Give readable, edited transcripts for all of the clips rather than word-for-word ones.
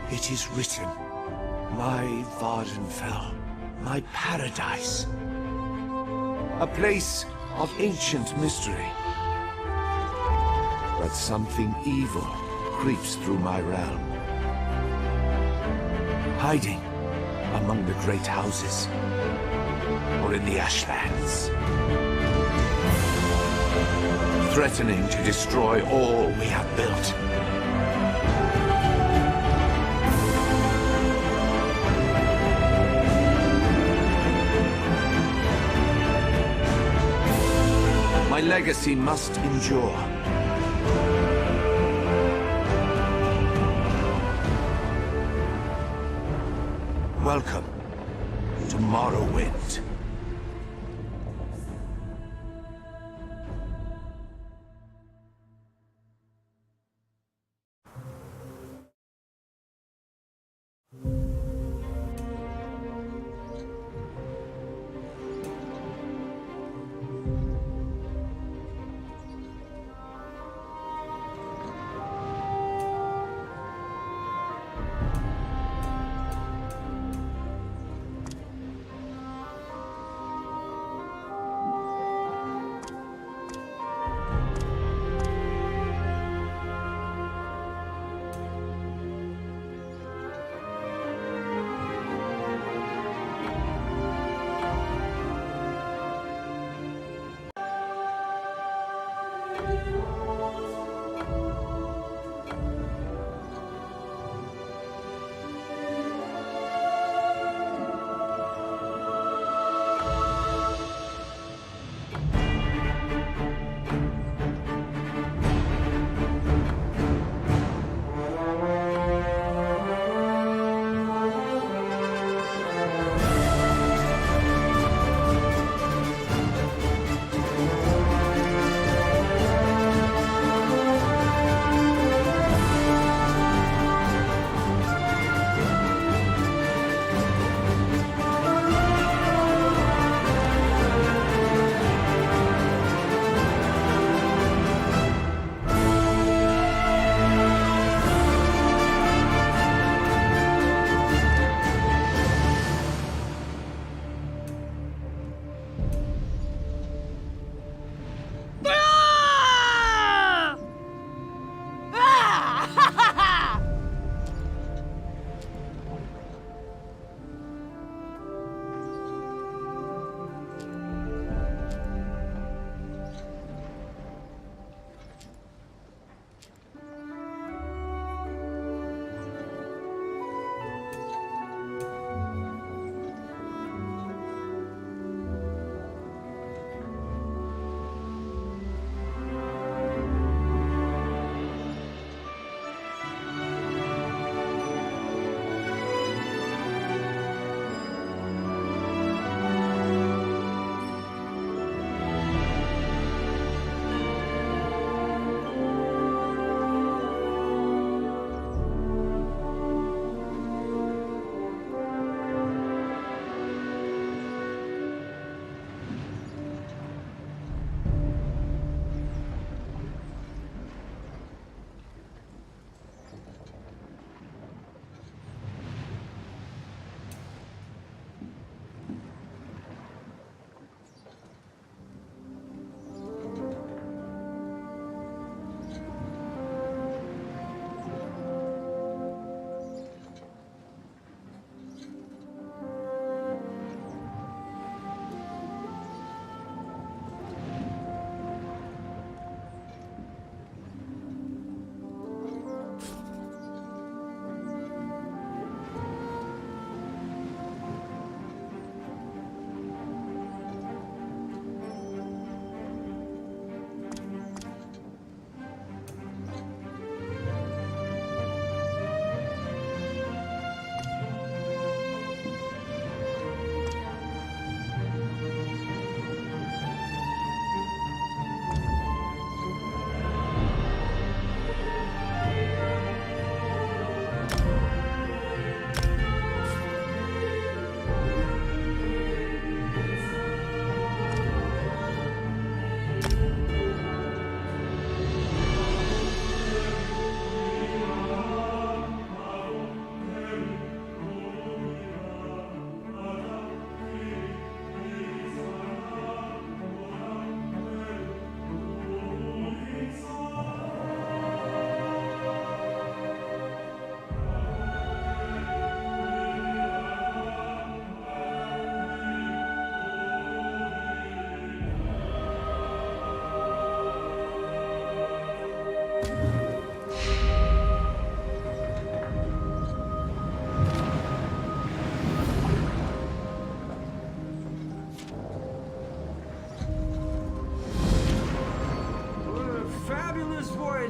It is written, my Vardenfell, my paradise. A place of ancient mystery. But something evil creeps through my realm. Hiding among the great houses, or in the ashlands. Threatening to destroy all we have built. My legacy must endure. Welcome to Morrowind.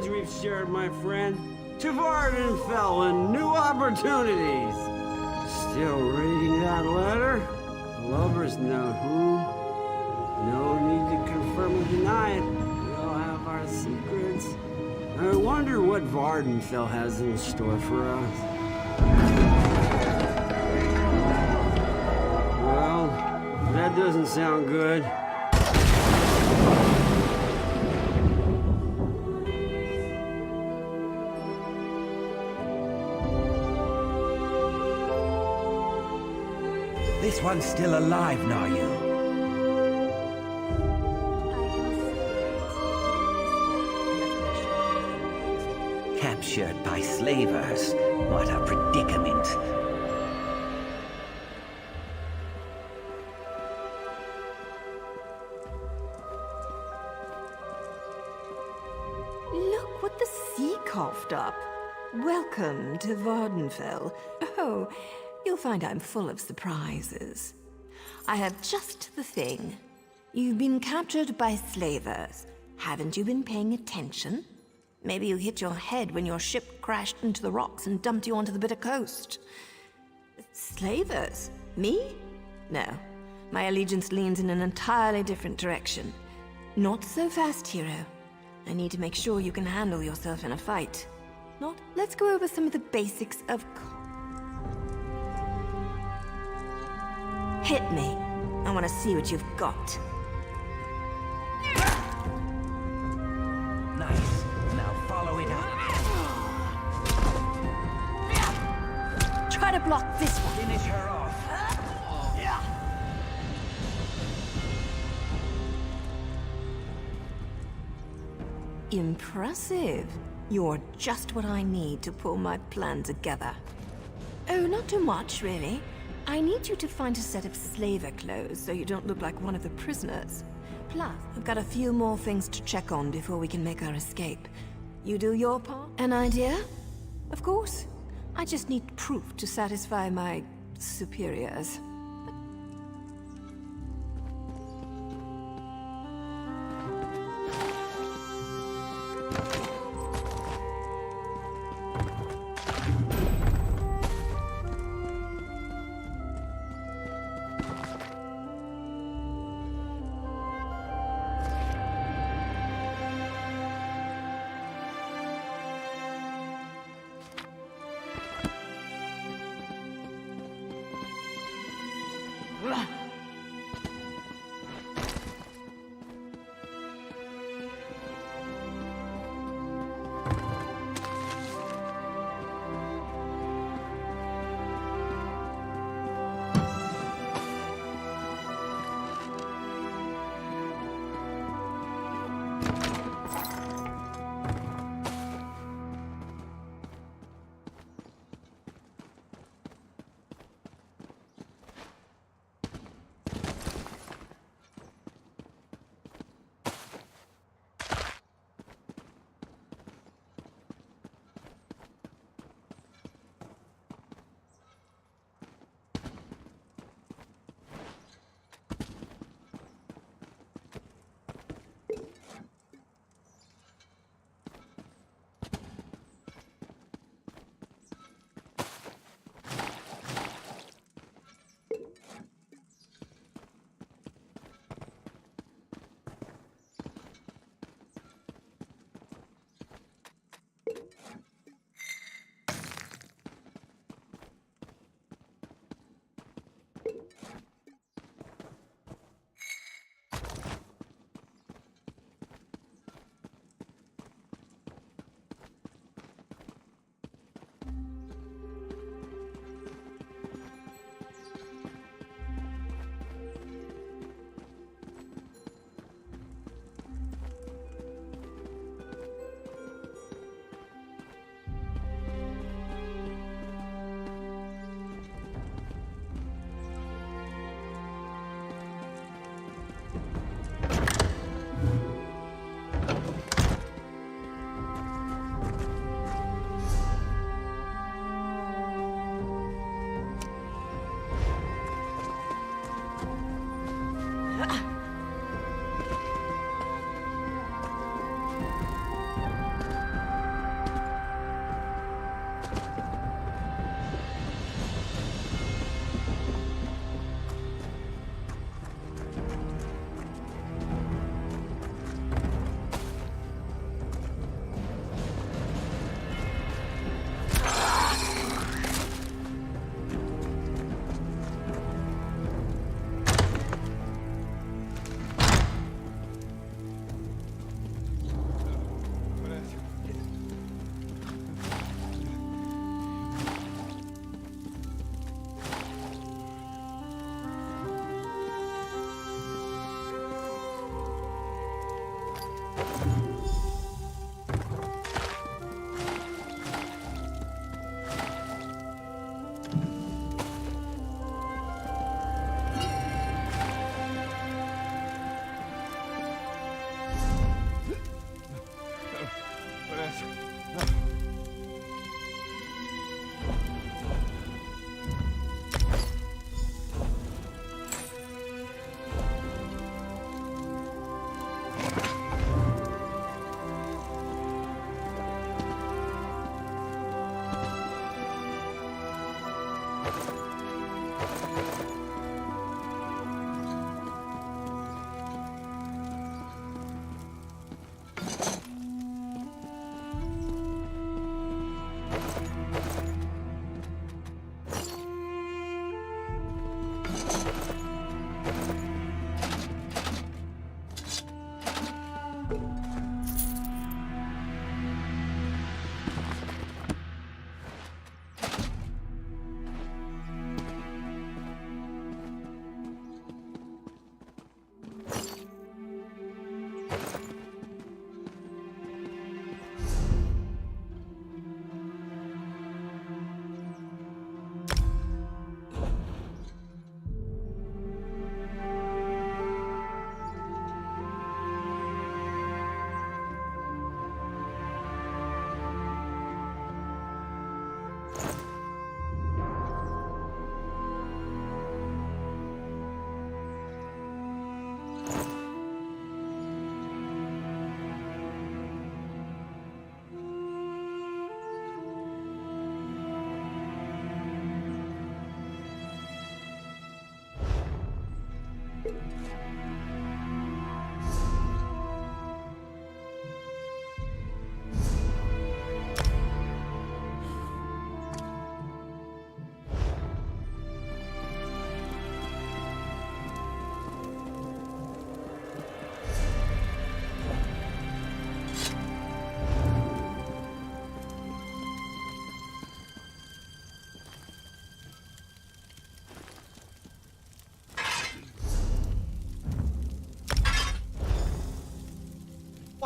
knowledge we've shared, my friend. To Vardenfell and new opportunities. Still reading that letter? A lover's note, No need to confirm or deny it. We all have our secrets. I wonder what Vardenfell has in store for us. Well, that doesn't sound good. This one's still alive, are you? Captured by slavers. What a predicament. Look what the sea coughed up. Welcome to Vardenfell. Oh, you'll find I'm full of surprises. I have just the thing. You've been captured by slavers. Haven't you been paying attention? Maybe you hit your head when your ship crashed into the rocks and dumped you onto the bitter coast. Slavers? Me? No. My allegiance leans in an entirely different direction. Not so fast, hero. I need to make sure you can handle yourself in a fight. Not. Let's go over some of the basics of... Hit me. I want to see what you've got. Nice. Now follow it up. Try to block this one. Finish her off. Impressive. You're just what I need to pull my plan together. Oh, not too much, really. I need you to find a set of slaver clothes so you don't look like one of the prisoners. Plus, I've got a few more things to check on before we can make our escape. You do your part? An idea? Of course. I just need proof to satisfy my superiors.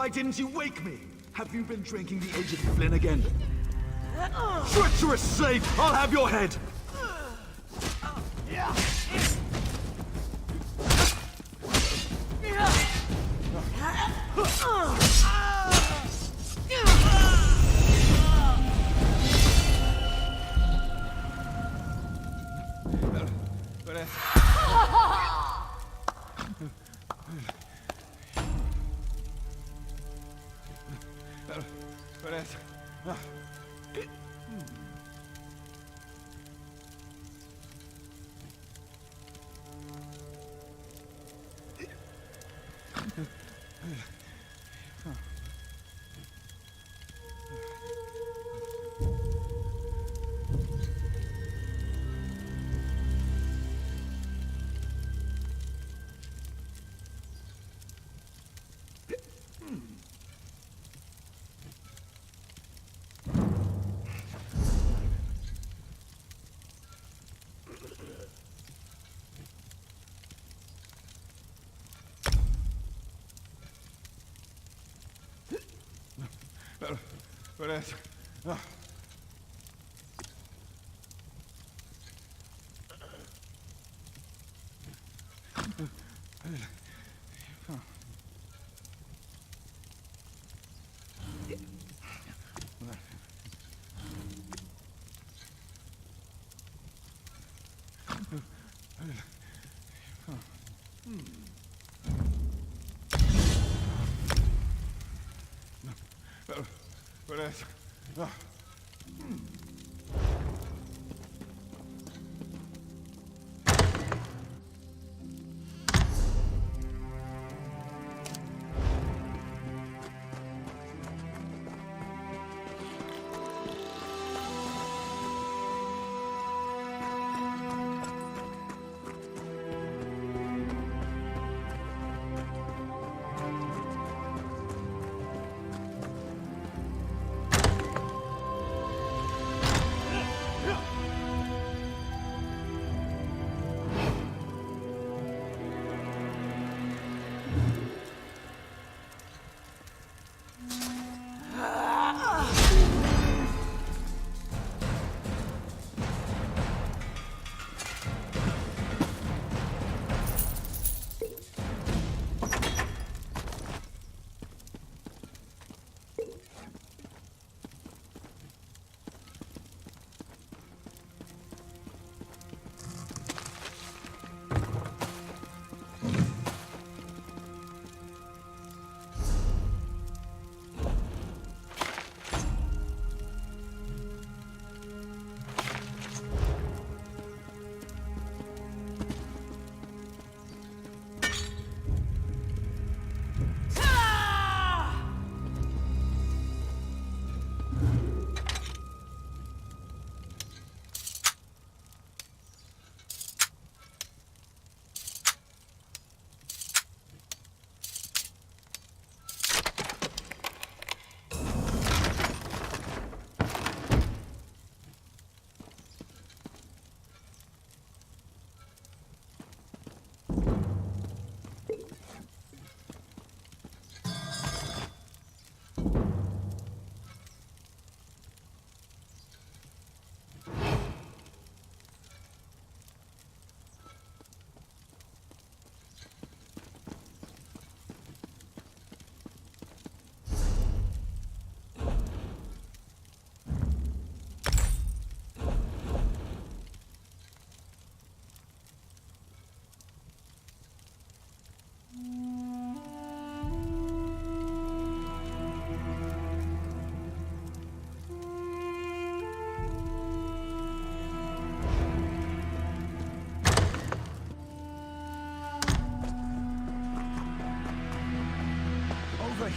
Why didn't you wake me? Have you been drinking the aged Flynn again? Treacherous slave! I'll have your head!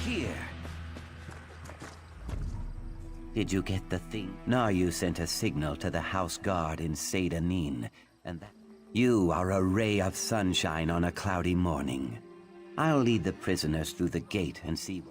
Here. Did you get the thing? Naryu sent a signal to the house guard in Seydanin, and that you are a ray of sunshine on a cloudy morning. I'll lead the prisoners through the gate and see.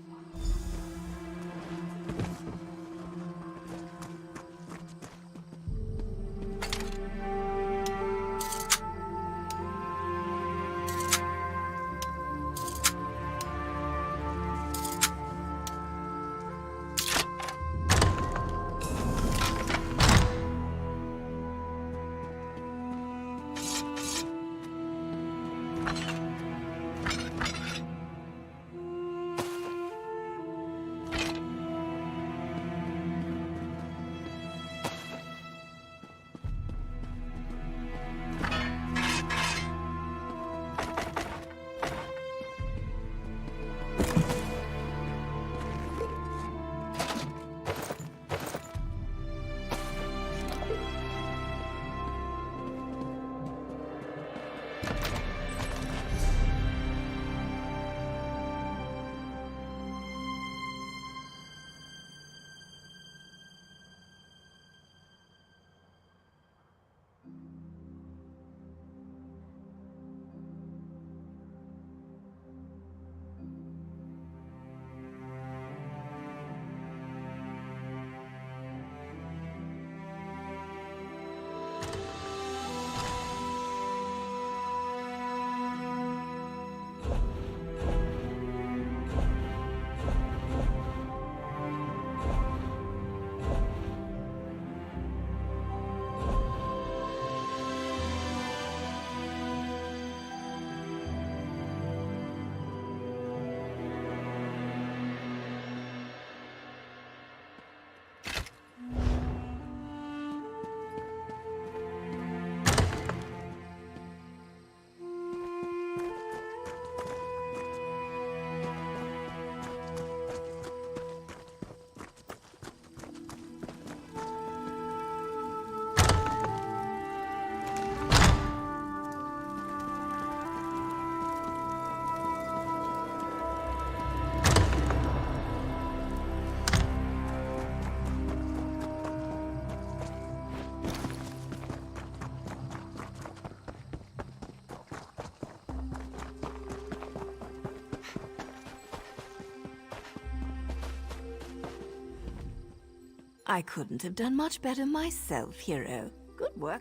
I couldn't have done much better myself, hero. Good work.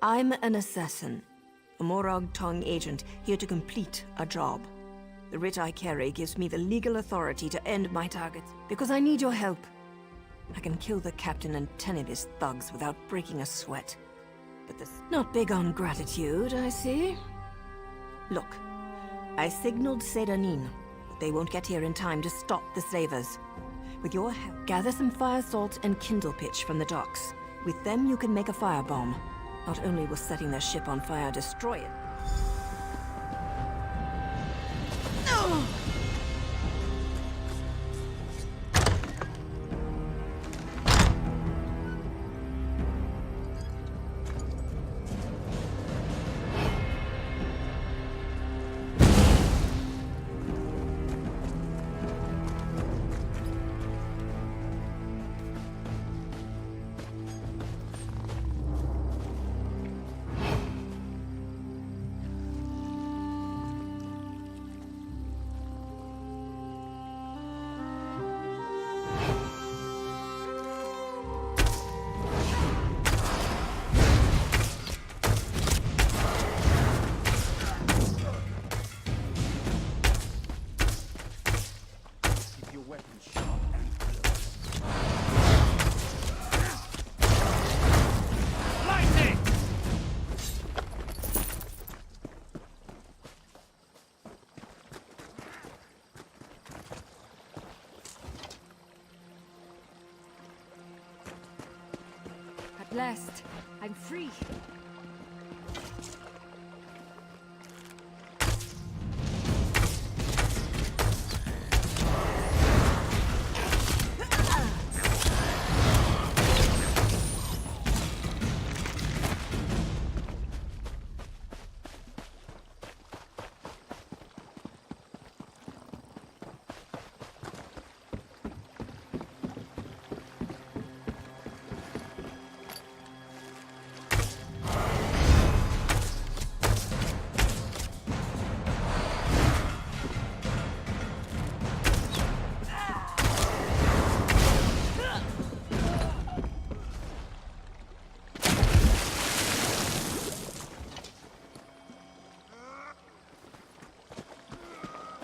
I'm an assassin, a Morag Tongue agent here to complete a job. The writ I carry gives me the legal authority to end my targets, because I need your help. I can kill the captain and 10 of his thugs without breaking a sweat. But this not big on gratitude, I see. Look, I signaled Sedanin, but they won't get here in time to stop the slavers. With your help, gather some fire salt and kindle pitch from the docks. With them, you can make a firebomb. Not only will setting their ship on fire destroy it. At last, I'm free.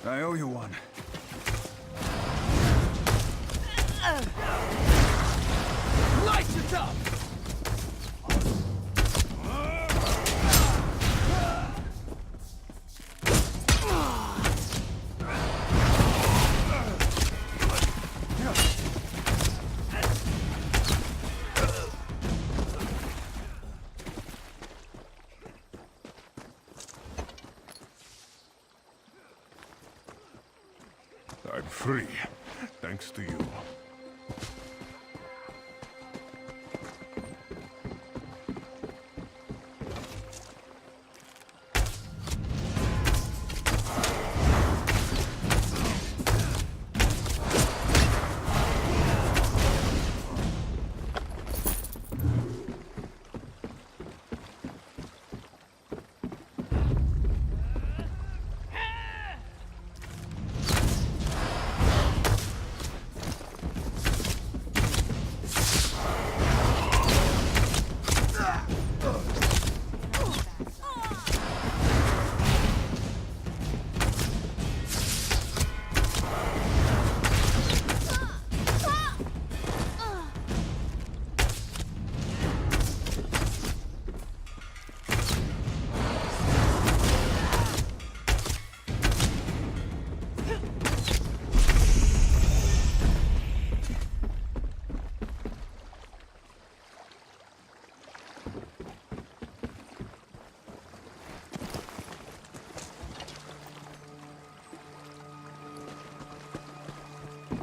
I owe you one. Light it up! I'm free, thanks to you.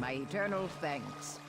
My eternal thanks.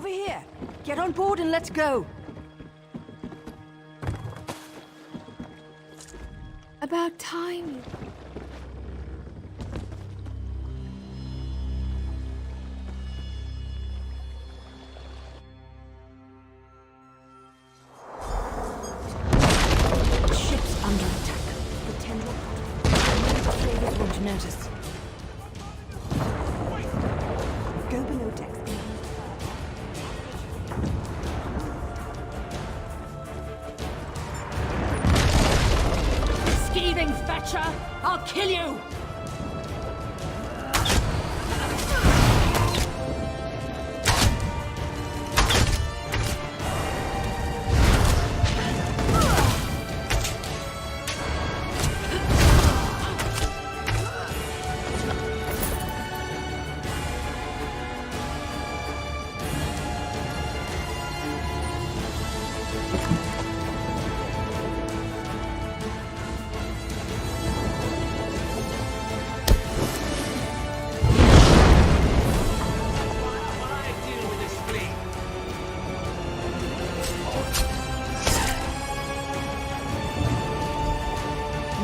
Over here. Get on board and let's go. About time. Ship's under attack. Pretend we're part. Traders won't notice. Go below decks. Skeeving fetcher! I'll kill you!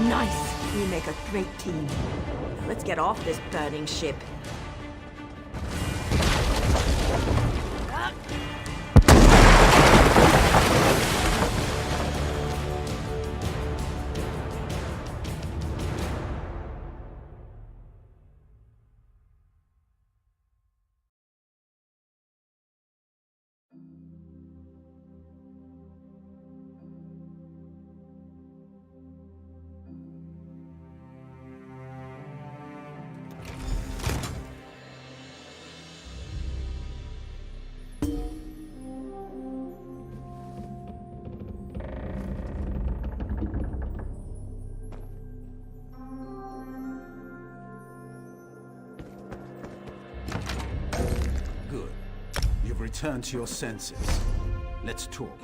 Nice! We make a great team. Now let's get off this burning ship. Good. You've returned to your senses. Let's talk.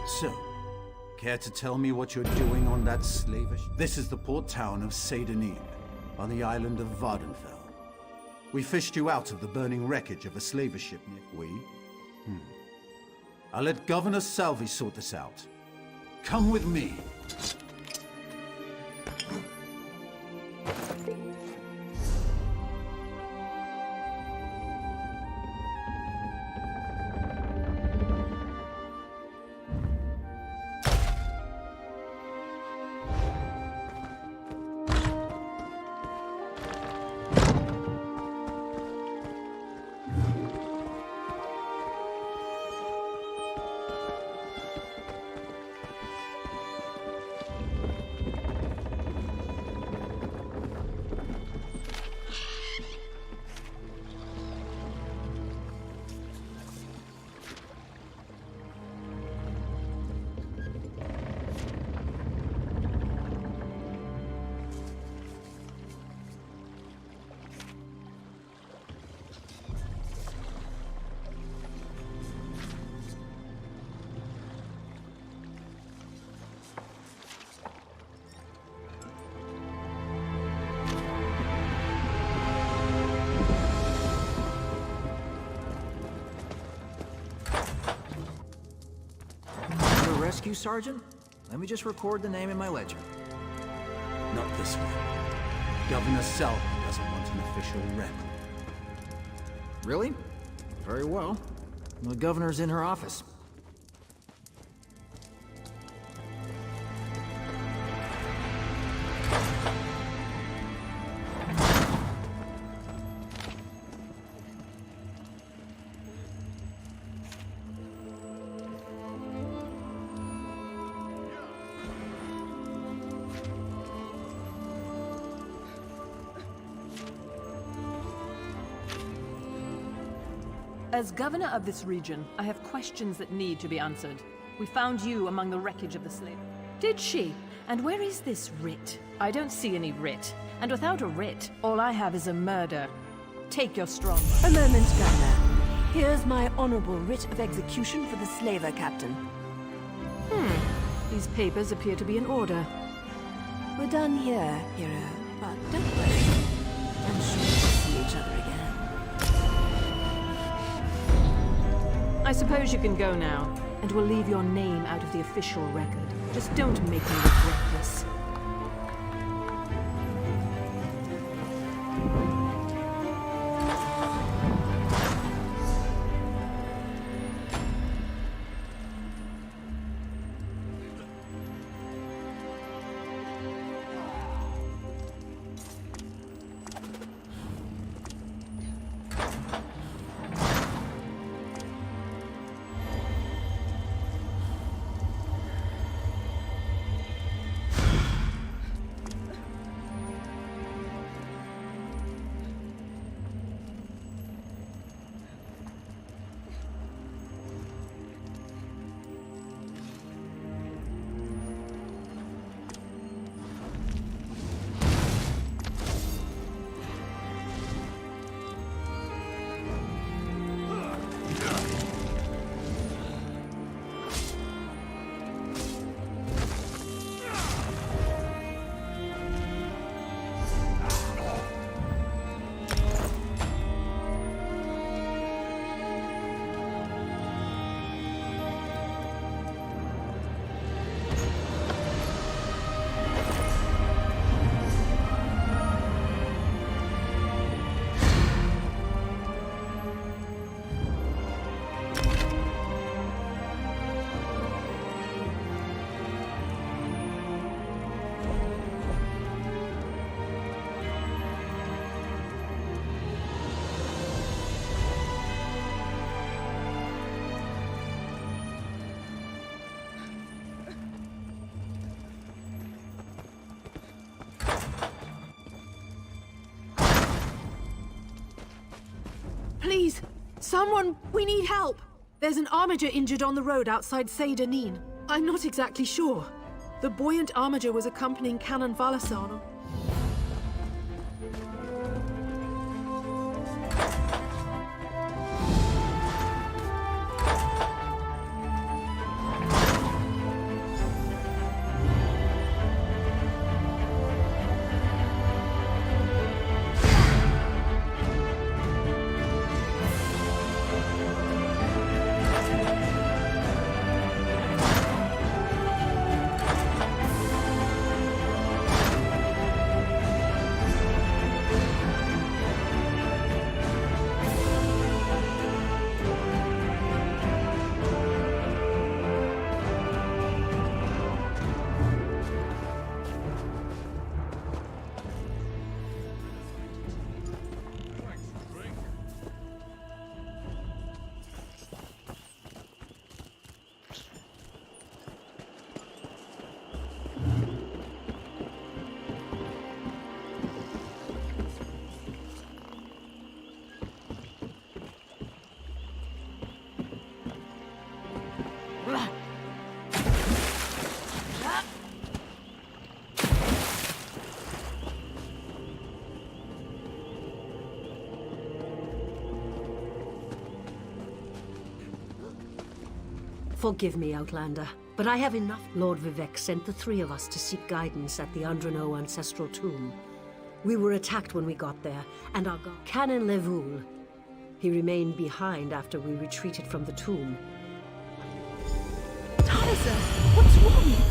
So, care to tell me what you're doing on that slavish? This is the port town of Seydanin, on the island of Vardenfell. We fished you out of the burning wreckage of a slaver ship near... I'll let Governor Salvi sort this out. Come with me. rescue sergeant? Let me just record the name in my ledger. Not this one. Governor Selby doesn't want an official record. Really? Very well. The governor's in her office. As governor of this region, I have questions that need to be answered. We found you among the wreckage of the slave. Did she? And where is this writ? I don't see any writ. And without a writ, all I have is a murder. Take your strong one. A moment, Governor. Here's my honorable writ of execution for the slaver captain. These papers appear to be in order. We're done here, hero. But don't worry. I'm sure we'll see each other again. I suppose you can go now, and we'll leave your name out of the official record. Just don't make me regret this. Please! Someone! We need help! There's an armiger injured on the road outside Seydanin. I'm not exactly sure. The buoyant armiger was accompanying Canon Valasan. Forgive me, Outlander, but I have enough. Lord Vivek sent the three of us to seek guidance at the Andrano ancestral tomb. We were attacked when we got there, and our god, Canon Levoul, he remained behind after we retreated from the tomb. TESo! woman!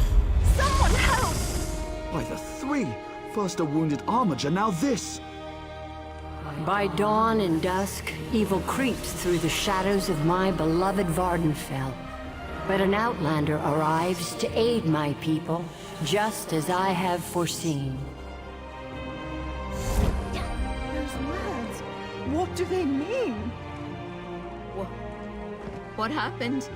Someone help! By the three! First a wounded armiger, now this! By dawn and dusk, evil creeps through the shadows of my beloved Vardenfell. But an outlander arrives to aid my people, just as I have foreseen. Those words, what do they mean? What happened?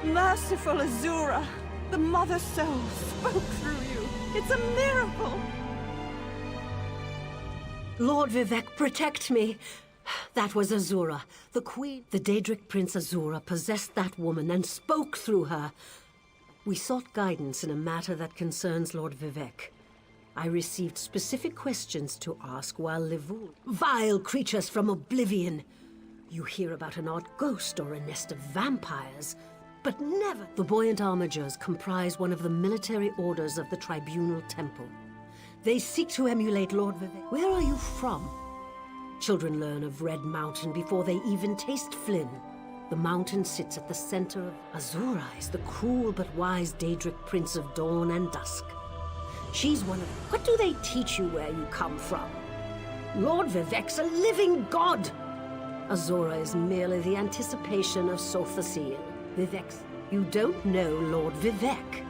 Merciful Azura, the Mother Soul spoke through you. It's a miracle! Lord Vivek, protect me! That was Azura, the queen. The Daedric Prince Azura possessed that woman and spoke through her. We sought guidance in a matter that concerns Lord Vivek. I received specific questions to ask while Levul. Vile creatures from oblivion! You hear about an odd ghost or a nest of vampires, but never. The buoyant armigers comprise one of the military orders of the Tribunal Temple. They seek to emulate Lord Vivek. Where are you from? Children learn of Red Mountain before they even taste Flynn. The mountain sits at the center of Azura, is the cruel but wise Daedric Prince of Dawn and Dusk. She's one of... What do they teach you where you come from? Lord Vivek's a living god! Azura is merely the anticipation of Sothasil. Vivek's... You don't know Lord Vivek.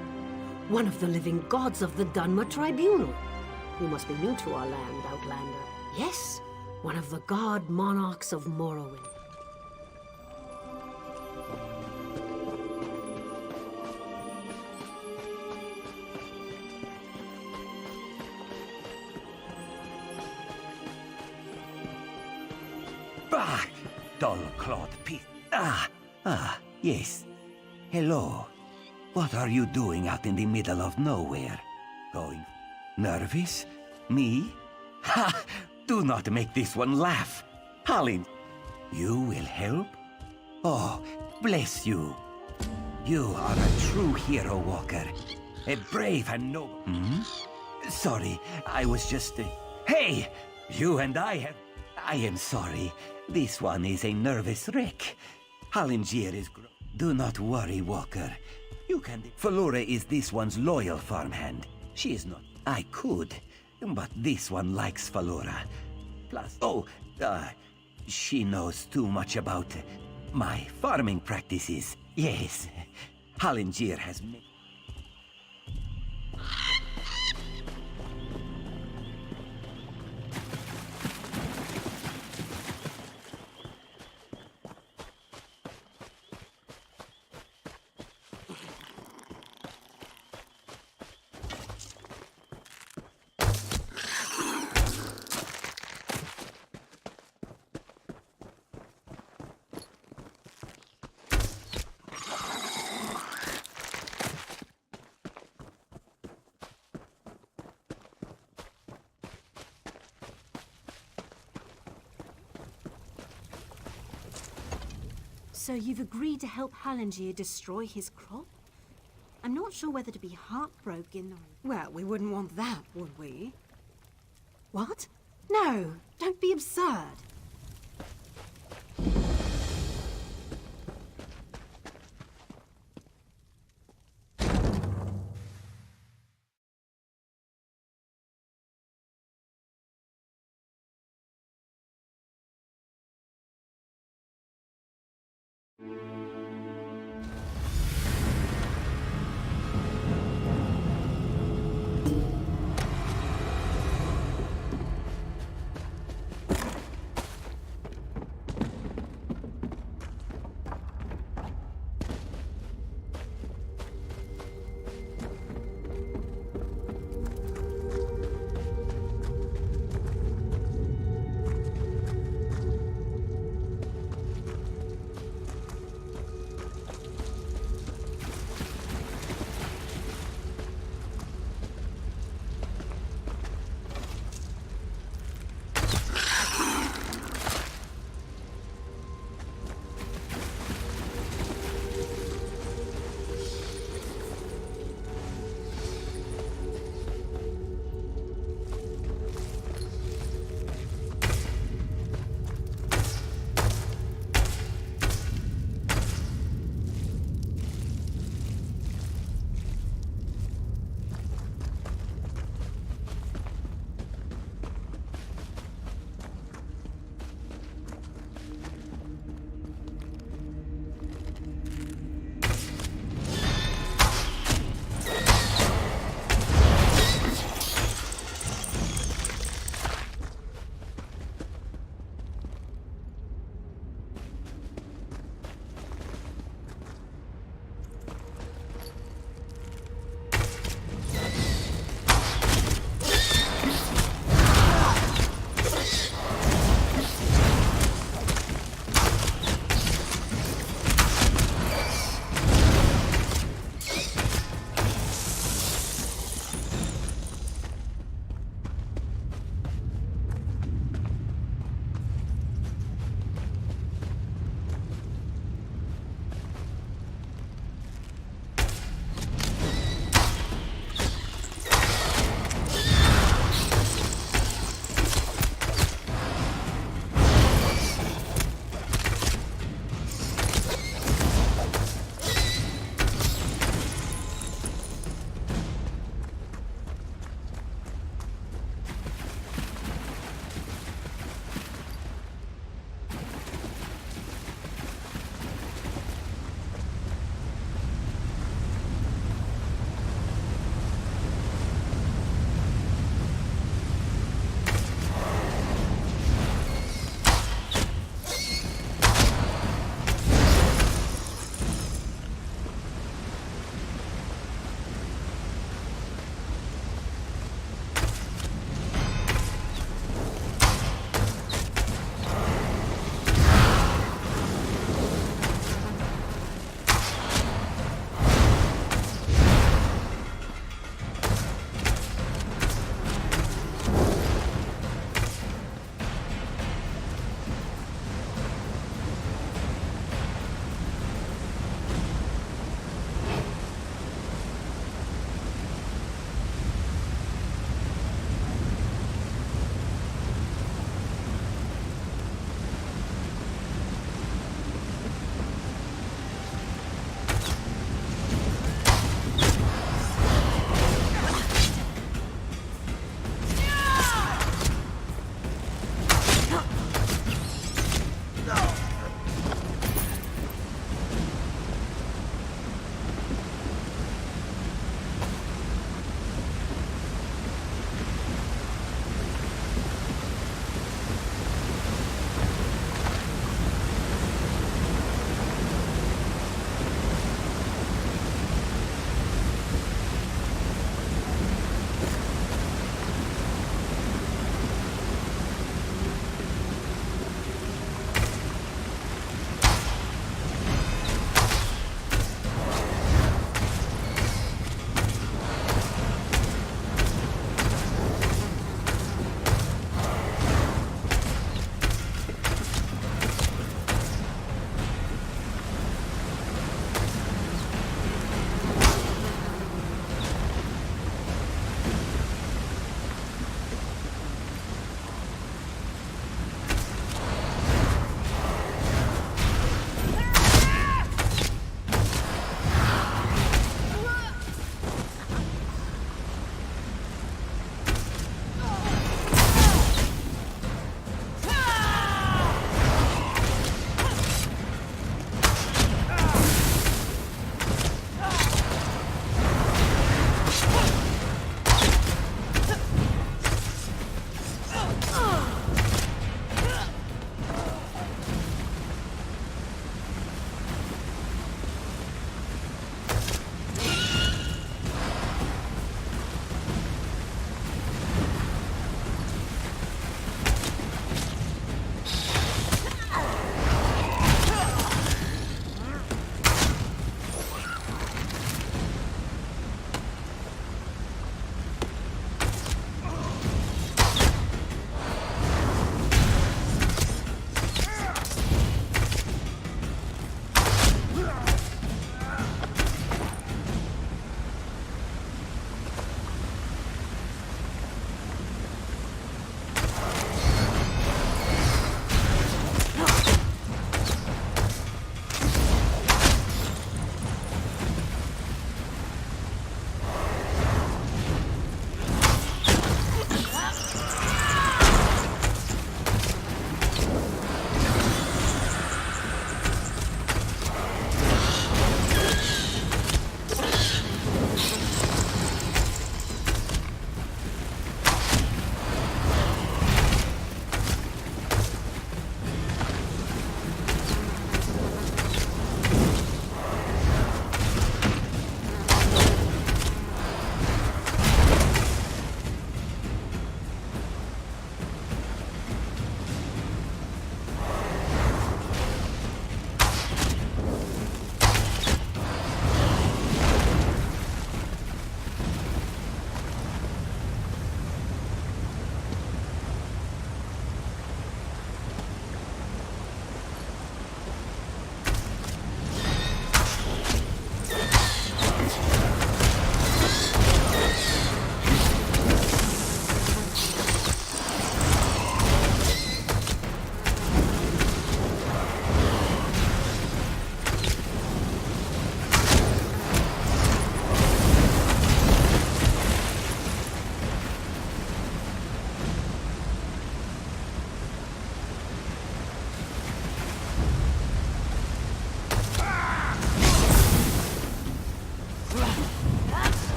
One of the living gods of the Dunmer Tribunal. You must be new to our land, Outlander. Yes, one of the god monarchs of Morrowind. Bah! Dull-clawed piece. Yes. Hello. What are you doing out in the middle of nowhere? Going nervous? Me? Ha! Do not make this one laugh. Hallin, you will help? Oh, bless you. You are a true hero, Walker. A brave and noble... Sorry, I was just... Hey! You and I have... I am sorry. This one is a nervous wreck. Hallingier is... Do not worry, Walker. You can... Falora is this one's loyal farmhand. She is not... I could, but this one likes Falora. Plus... she knows too much about my farming practices. Yes. Hallingier has... So you've agreed to help Hallingier destroy his crop? I'm not sure whether to be heartbroken or... Well, we wouldn't want that, would we? What? No, don't be absurd.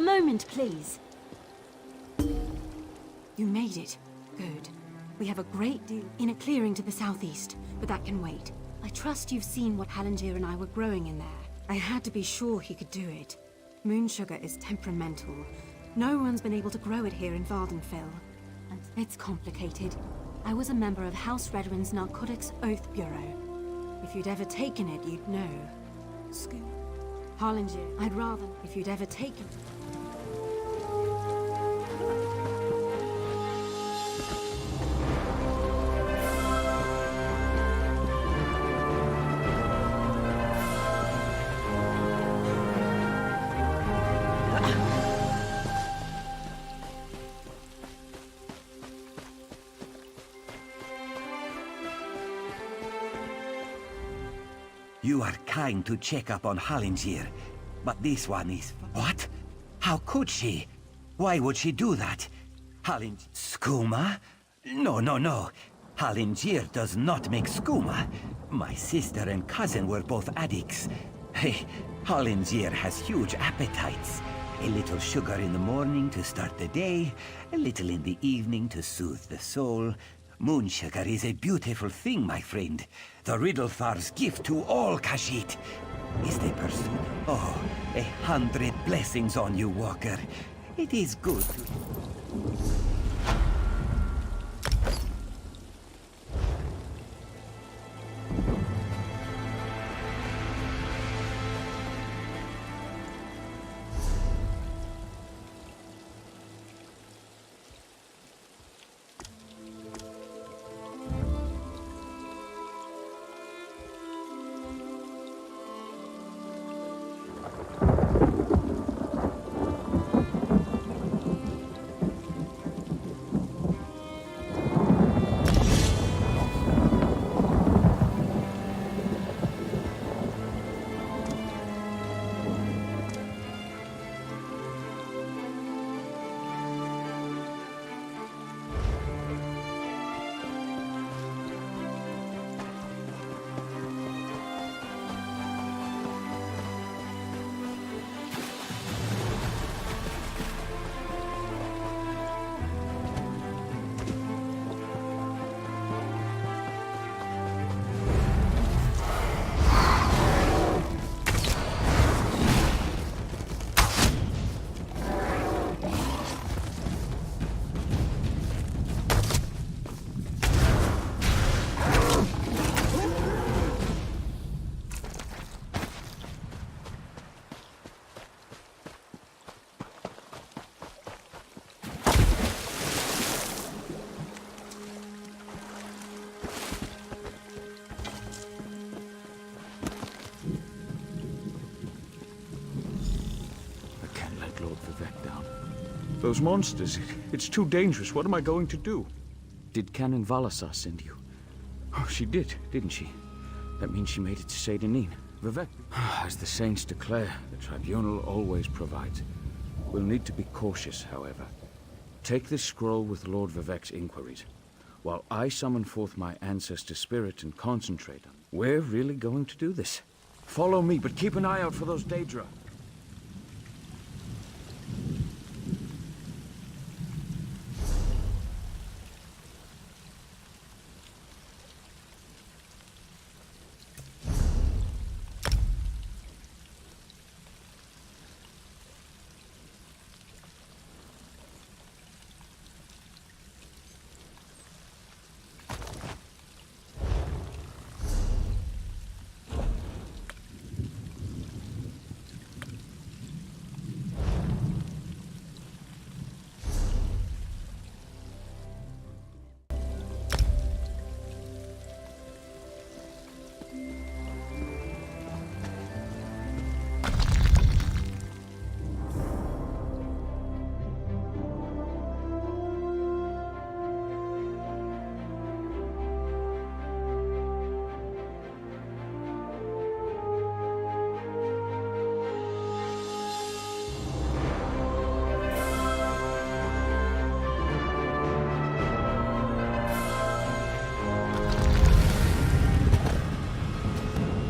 A moment, please. You made it. Good. We have a great deal in a clearing to the southeast, but that can wait. I trust you've seen what Halangier and I were growing in there. I had to be sure he could do it. Moon sugar is temperamental. No one's been able to grow it here in Vardenfell. And it's complicated. I was a member of House Redwin's Narcotics Oath Bureau. If you'd ever taken it, you'd know. Halangier, I'd rather if you'd ever taken it. You are kind to check up on Halangier, but this one is... What? How could she? Why would she do that? Skooma? No. Halangier does not make skooma. My sister and cousin were both addicts. Hey, Halangier has huge appetites. A little sugar in the morning to start the day, a little in the evening to soothe the soul. Moon sugar is a beautiful thing, my friend. The Riddlethar's gift to all Khajiit. Is the pursuit? Oh, 100 blessings on you, Walker. It is good to... Those monsters, it's too dangerous. What am I going to do? Did Canon Valasar send you? Oh, she did, didn't she? That means she made it to Seyda-Neen. Vivek, as the saints declare, the tribunal always provides. We'll need to be cautious, however. Take this scroll with Lord Vivek's inquiries, while I summon forth my ancestor spirit and concentrate on... We're really going to do this. Follow me, but keep an eye out for those Daedra.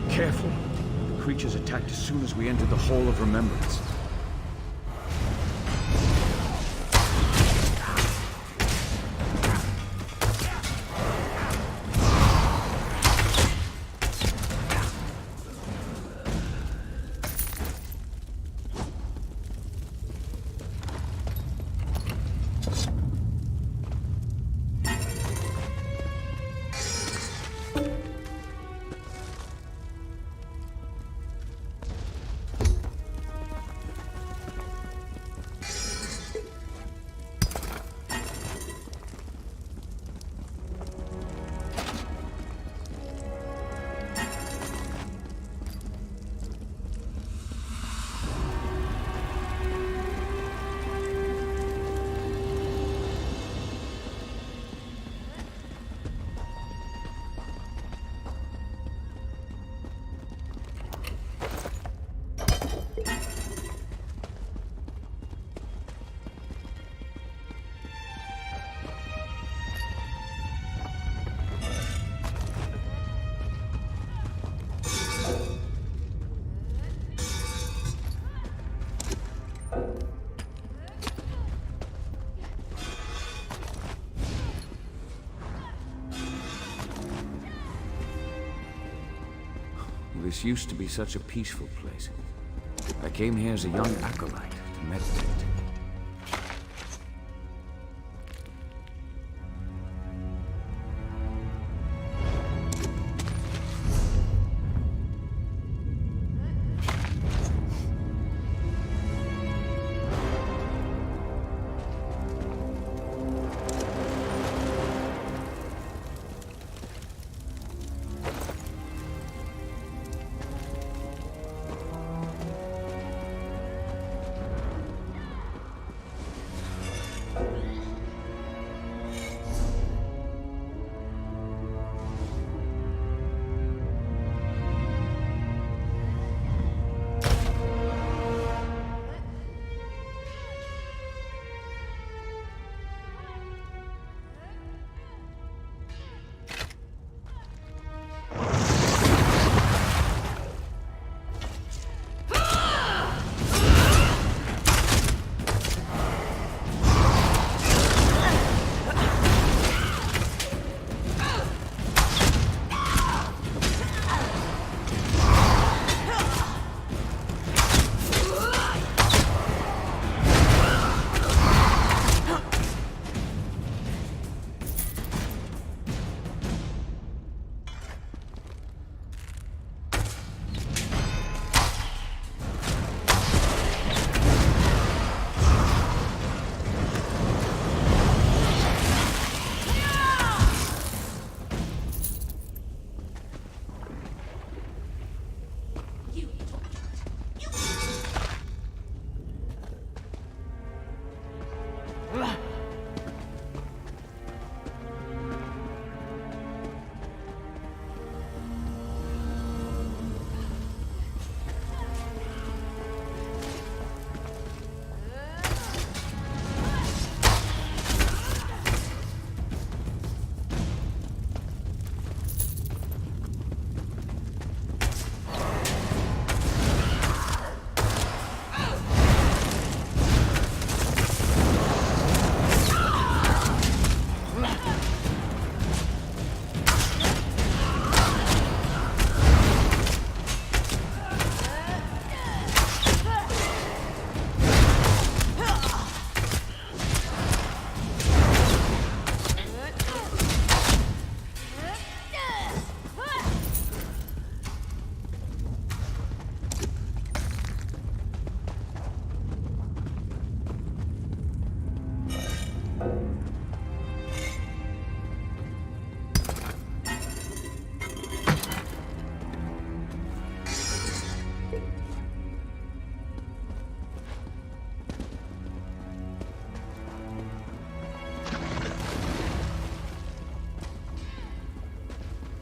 Careful. The creatures attacked as soon as we entered the Hall of Remembrance. This used to be such a peaceful place. I came here as a young acolyte to meditate.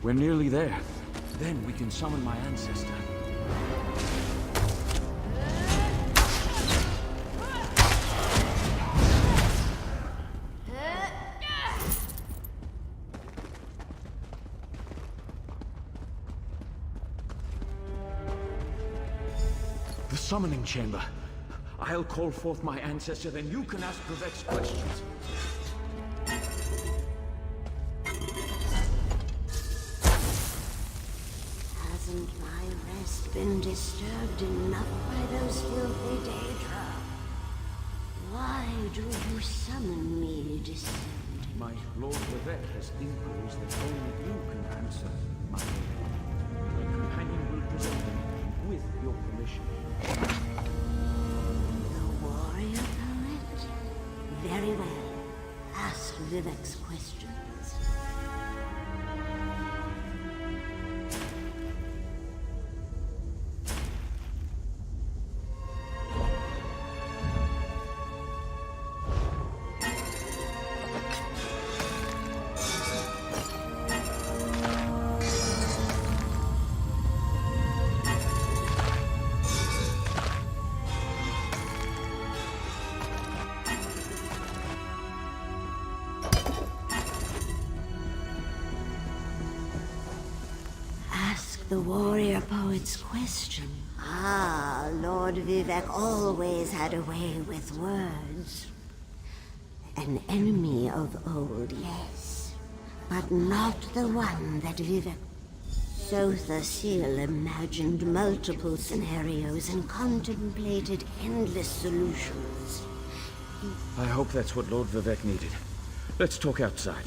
We're nearly there. Then we can summon my ancestor. The summoning chamber. I'll call forth my ancestor, then you can ask the vexed questions. Hasn't my rest been disturbed enough by those filthy daedra? Why do you summon me, descendant? My Lord Vivek has inquiries that only you can answer, my lord. My companion will present them with your permission. The warrior poet? Very well. Ask Vivek's questions. The warrior poet's question. Ah, Lord Vivek always had a way with words. An enemy of old, yes. But not the one that Vivek... So the seal imagined multiple scenarios and contemplated endless solutions. I hope that's what Lord Vivek needed. Let's talk outside.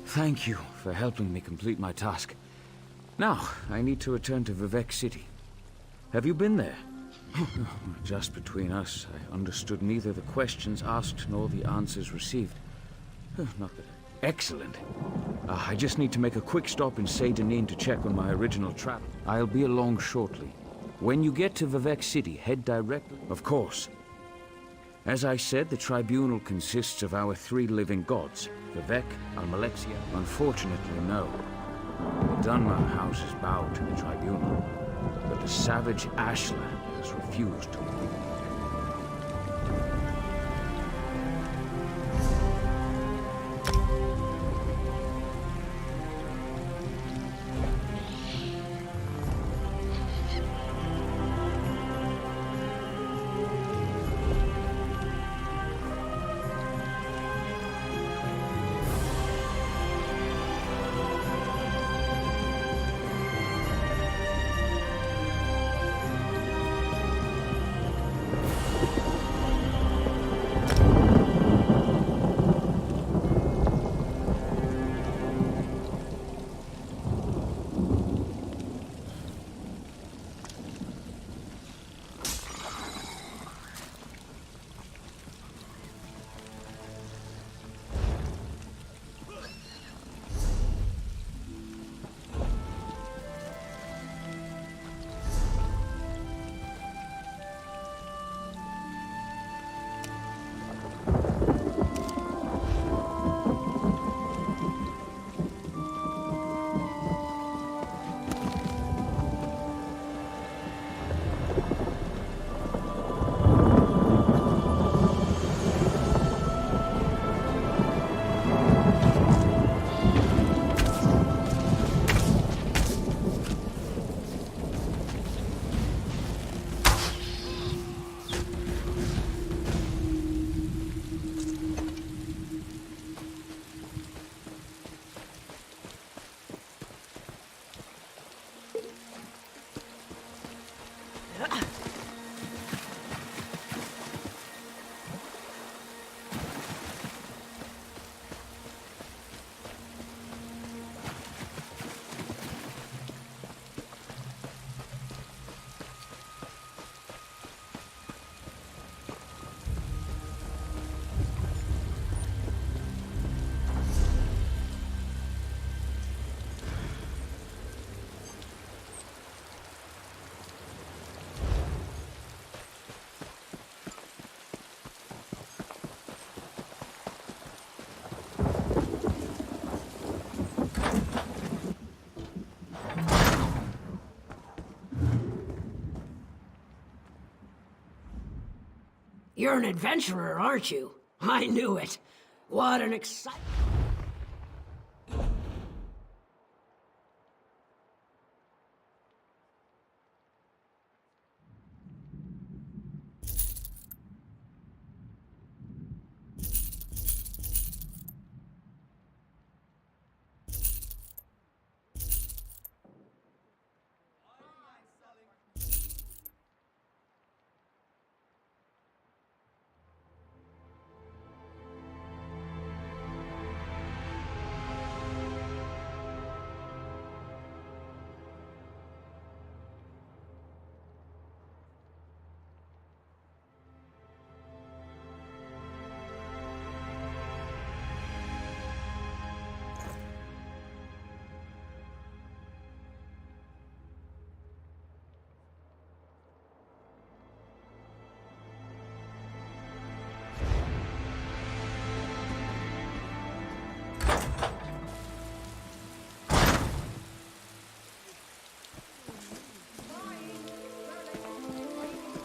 Thank you for helping me complete my task. Now, I need to return to Vivek City. Have you been there? Just between us, I understood neither the questions asked nor the answers received. Not that... Excellent. I just need to make a quick stop in Saint-Denis to check on my original travel. I'll be along shortly. When you get to Vivek City, head directly... Of course. As I said, the tribunal consists of our 3 living gods. Vivek, Almalexia. Unfortunately, no. The Dunman house is bowed to the tribunal, but the savage Ashla has refused to. You're an adventurer, aren't you? I knew it. What an exciting...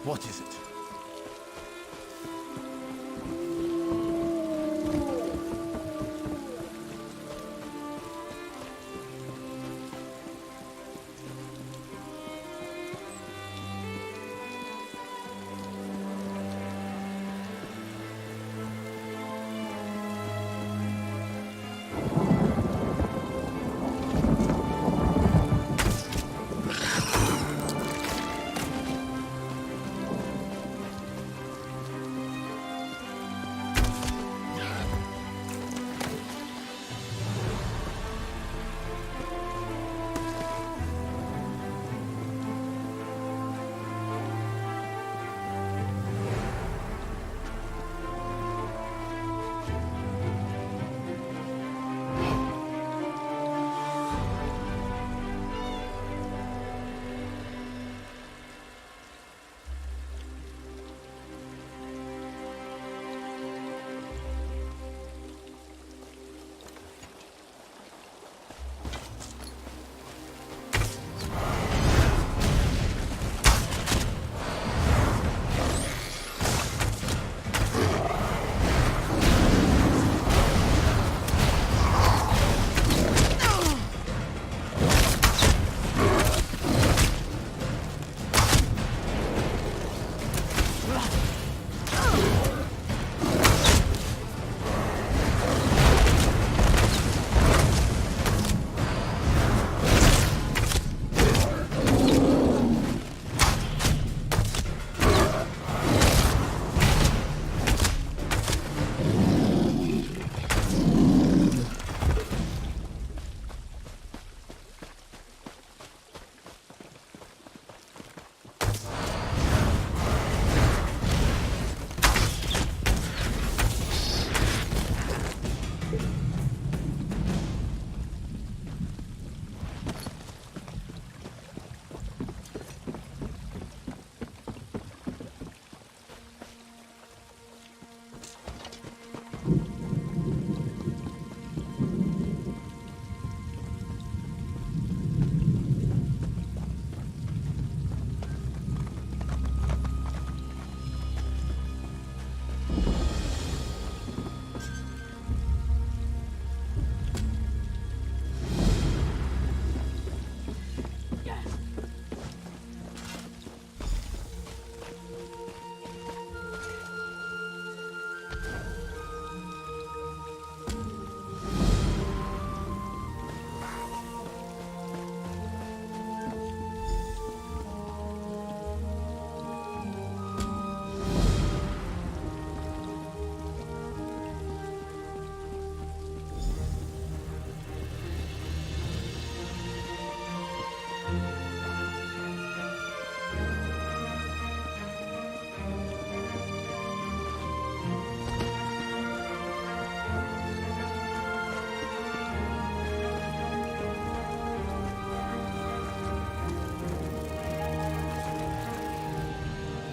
What is it?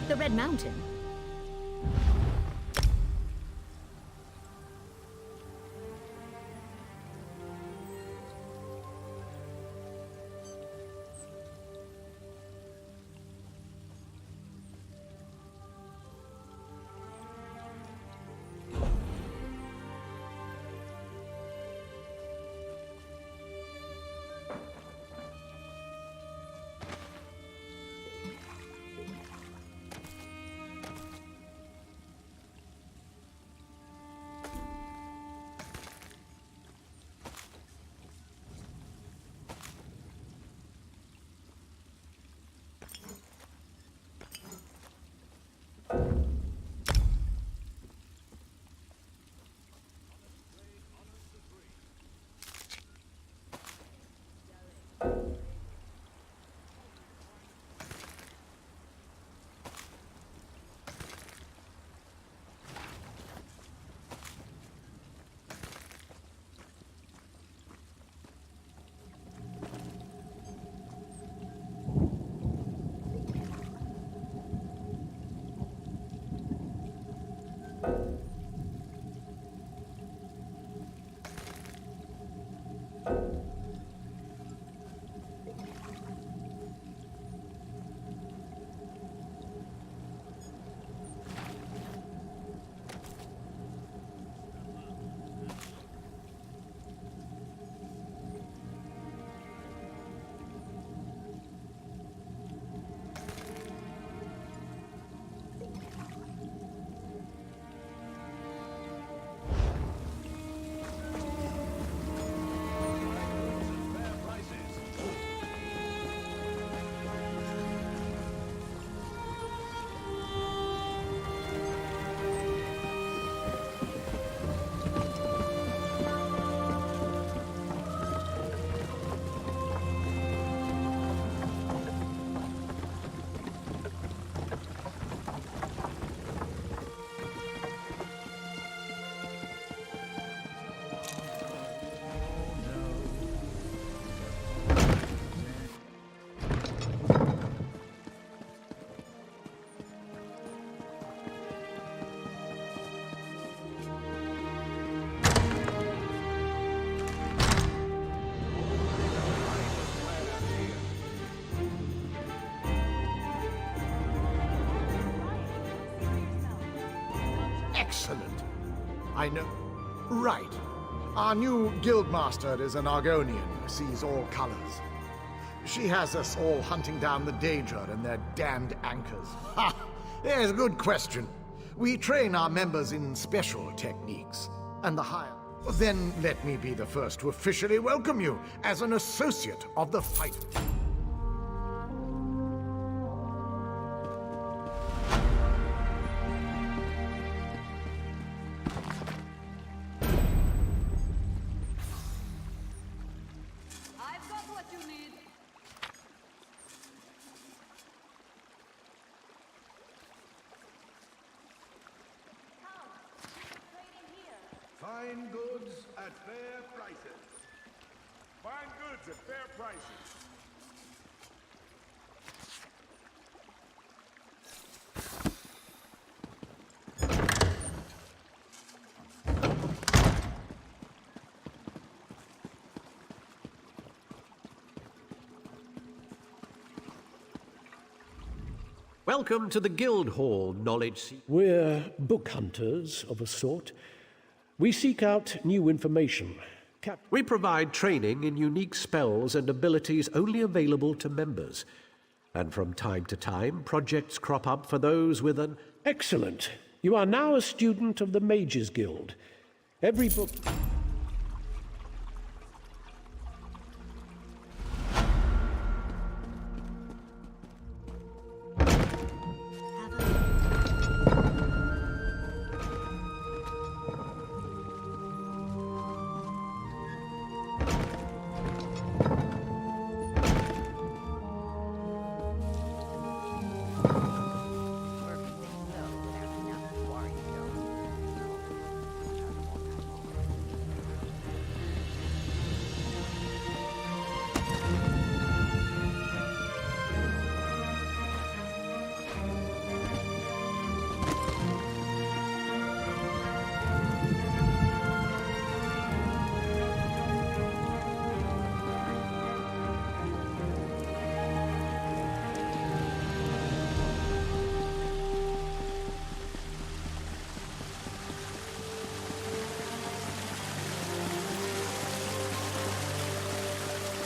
The Red Mountain. Excellent. I know. Right. Our new guildmaster is an Argonian, sees all colors. She has us all hunting down the Daedra and their damned anchors. Ha! There's a good question. We train our members in special techniques, and the higher... Then let me be the first to officially welcome you as an associate of the fight. Fine goods at fair prices. Fine goods at fair prices. Welcome to the Guild Hall, Knowledge Seekers. We're book hunters of a sort. We seek out new information. We provide training in unique spells and abilities only available to members. And from time to time, projects crop up for those with an... Excellent. You are now a student of the Mages Guild. Every book...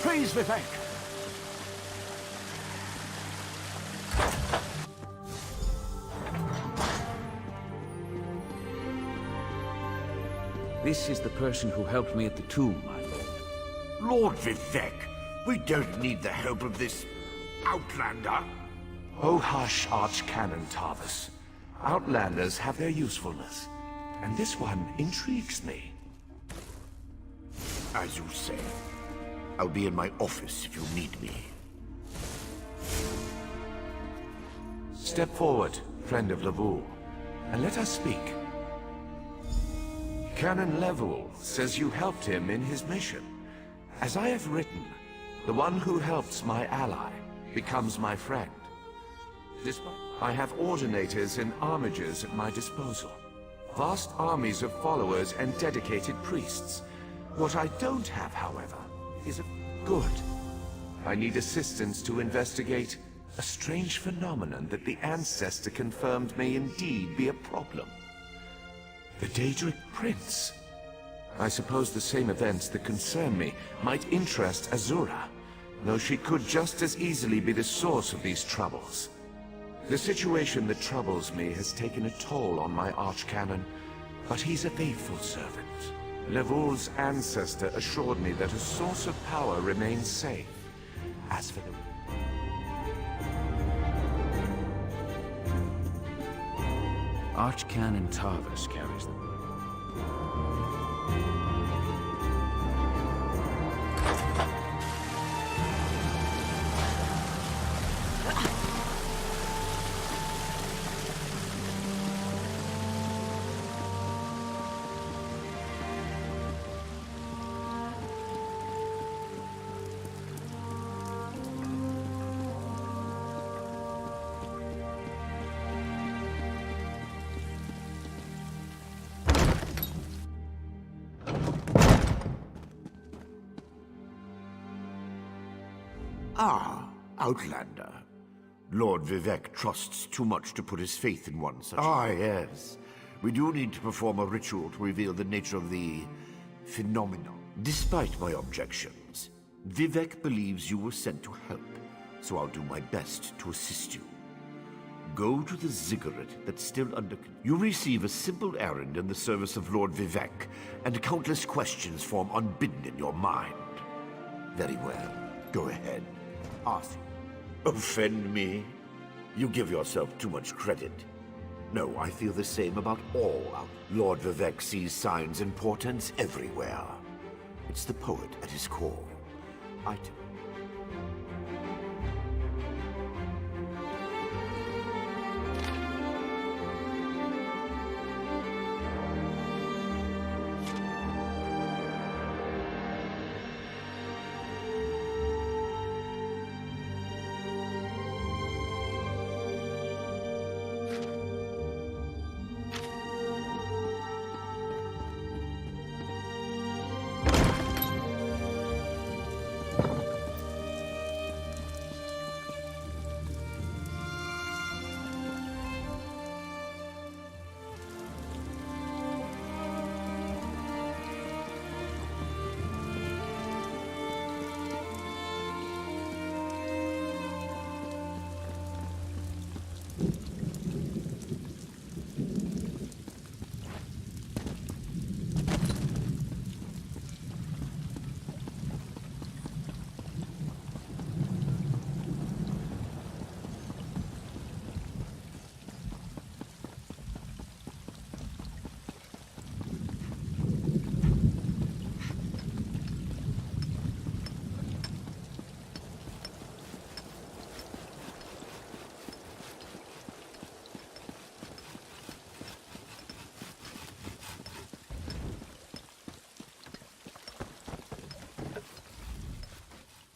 Praise Vivek! This is the person who helped me at the tomb, my lord. Lord Vivek, we don't need the help of this outlander. Oh hush, Archcanon Tarvis. Outlanders have their usefulness, and this one intrigues me. As you say. I'll be in my office if you need me. Step forward, friend of Levoul, and let us speak. Canon Levoul says you helped him in his mission. As I have written, the one who helps my ally becomes my friend. I have ordinators and armigers at my disposal. Vast armies of followers and dedicated priests. What I don't have, however, is a good. I need assistance to investigate a strange phenomenon that the ancestor confirmed may indeed be a problem. The Daedric Prince. I suppose the same events that concern me might interest Azura, though she could just as easily be the source of these troubles. The situation that troubles me has taken a toll on my Archcanon, but he's a faithful servant. Levoul's ancestor assured me that a source of power remains safe. As for the... Archcanon Tarvis carries them. Ah, Outlander. Lord Vivek trusts too much to put his faith in one such... Ah, yes. We do need to perform a ritual to reveal the nature of the phenomenon. Despite my objections, Vivek believes you were sent to help, so I'll do my best to assist you. Go to the ziggurat that's still under... You receive a simple errand in the service of Lord Vivek, and countless questions form unbidden in your mind. Very well. Go ahead. Ask. Offend me? You give yourself too much credit. No, I feel the same about all. Lord Vivek sees signs and portents everywhere. It's the poet at his core.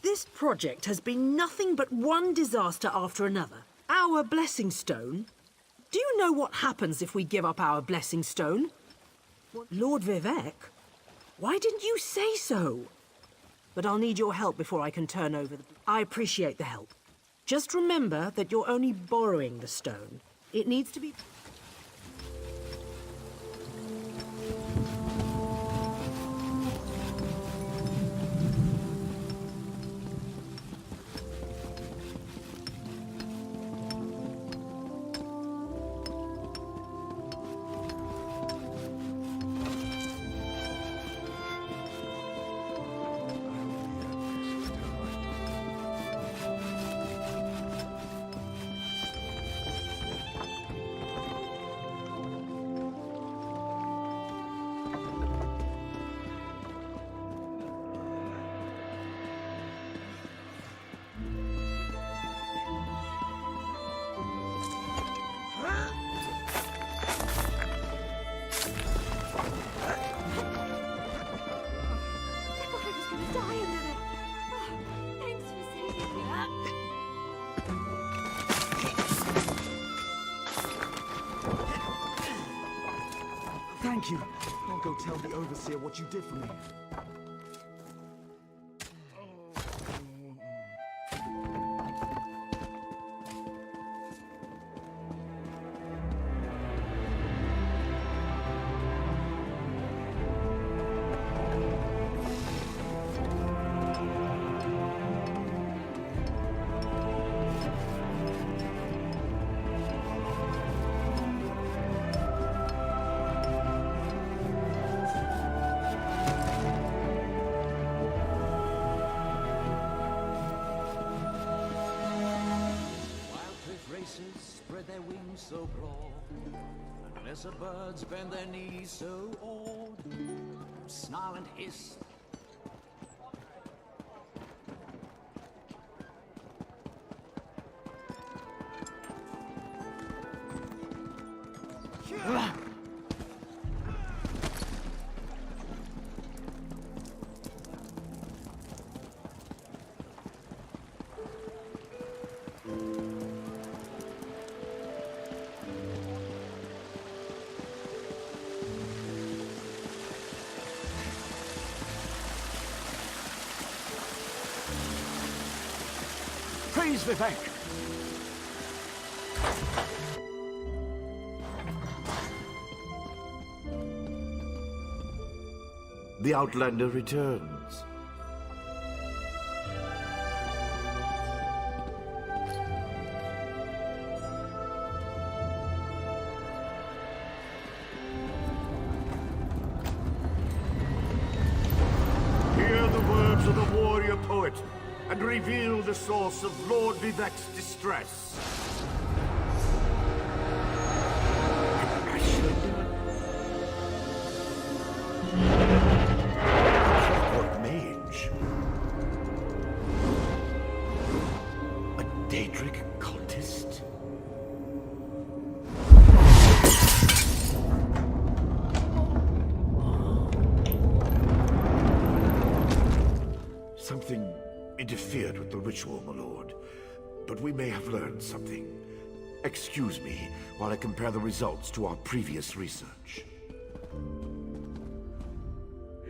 This project has been nothing but one disaster after another. Our blessing stone? Do you know what happens if we give up our blessing stone? Lord Vivek? Why didn't you say so? But I'll need your help before I can turn over the... I appreciate the help. Just remember that you're only borrowing the stone. It needs to be... Thank you. I'll go tell the overseer what you did for me. Spread their wings so broad, and lesser birds bend their knees so awed, snarl and hiss. Praise Vivek! The Outlander returns. Hear the words of the warrior poet, and reveal the source of Lord Vivek's distress. Clockwork mage. A Daedric cultist. Something interfered with the ritual, my lord. But we may have learned something. Excuse me while I compare the results to our previous research.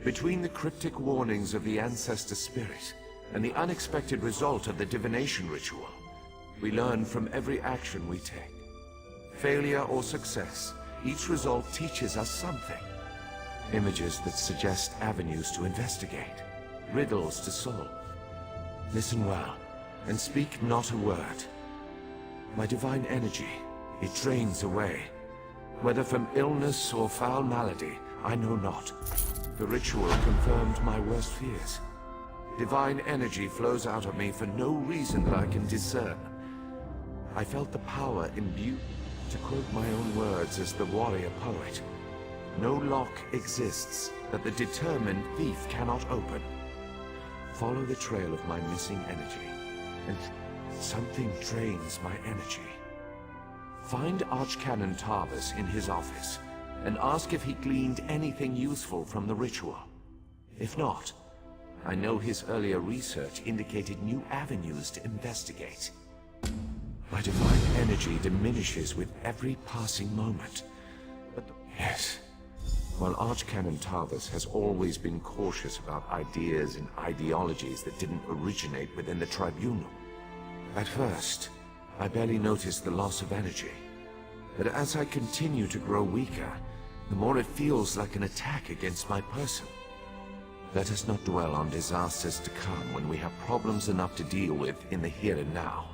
Between the cryptic warnings of the ancestor spirit and the unexpected result of the divination ritual, we learn from every action we take. Failure or success, each result teaches us something. Images that suggest avenues to investigate, riddles to solve. Listen well, and speak not a word. My divine energy, it drains away. Whether from illness or foul malady, I know not. The ritual confirmed my worst fears. Divine energy flows out of me for no reason that I can discern. I felt the power imbued. To quote my own words as the warrior poet, no lock exists that the determined thief cannot open. Follow the trail of my missing energy, and something drains my energy. Find Archcanon Tarvis in his office, and ask if he gleaned anything useful from the ritual. If not, I know his earlier research indicated new avenues to investigate. My divine energy diminishes with every passing moment. But yes, while Archcanon Tarvis has always been cautious about ideas and ideologies that didn't originate within the tribunal. At first, I barely noticed the loss of energy. But as I continue to grow weaker, the more it feels like an attack against my person. Let us not dwell on disasters to come when we have problems enough to deal with in the here and now.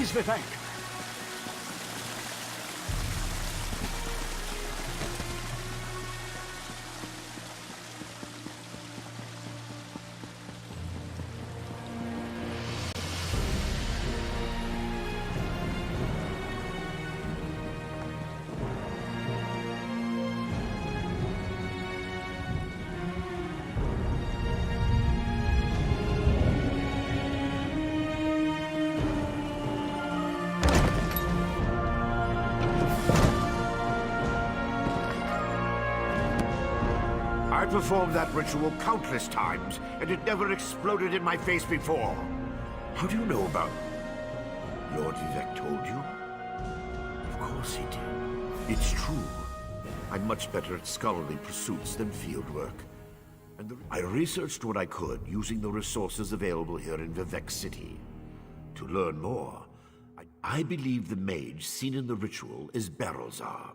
Please, Vivek. I performed that ritual countless times, and it never exploded in my face before. How do you know about it? Lord Vivek told you? Of course he did. It's true. I'm much better at scholarly pursuits than fieldwork. I researched what I could using the resources available here in Vivek City. To learn more, I believe the mage seen in the ritual is Barrelzar,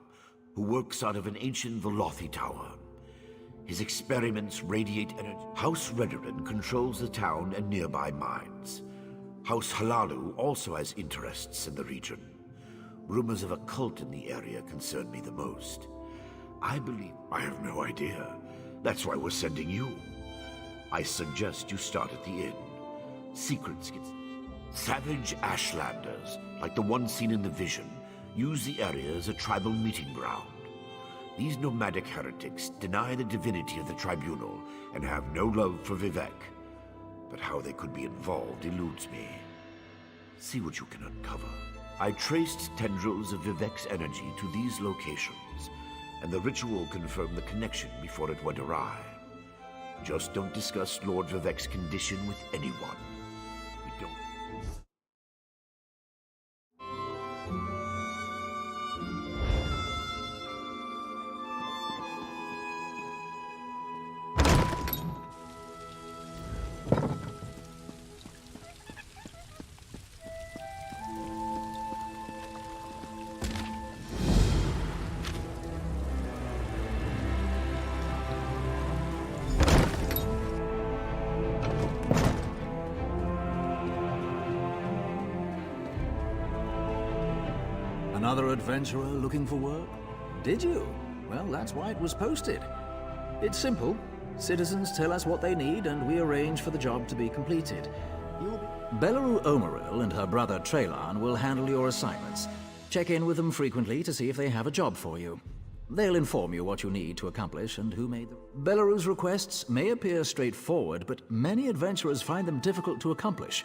who works out of an ancient Velothi tower. His experiments radiate energy. House Redoran controls the town and nearby mines. House Halalu also has interests in the region. Rumors of a cult in the area concern me the most. I have no idea. That's why we're sending you. I suggest you start at the inn. Secrets get... Savage Ashlanders, like the one seen in the vision, use the area as a tribal meeting ground. These nomadic heretics deny the divinity of the tribunal and have no love for Vivek. But how they could be involved eludes me. See what you can uncover. I traced tendrils of Vivek's energy to these locations, and the ritual confirmed the connection before it went awry. Just don't discuss Lord Vivek's condition with anyone. We don't... Another adventurer looking for work? Did you? Well, that's why it was posted. It's simple. Citizens tell us what they need, and we arrange for the job to be completed. Belarus Omaril and her brother Traylan will handle your assignments. Check in with them frequently to see if they have a job for you. They'll inform you what you need to accomplish and who made them. Belarus requests may appear straightforward, but many adventurers find them difficult to accomplish.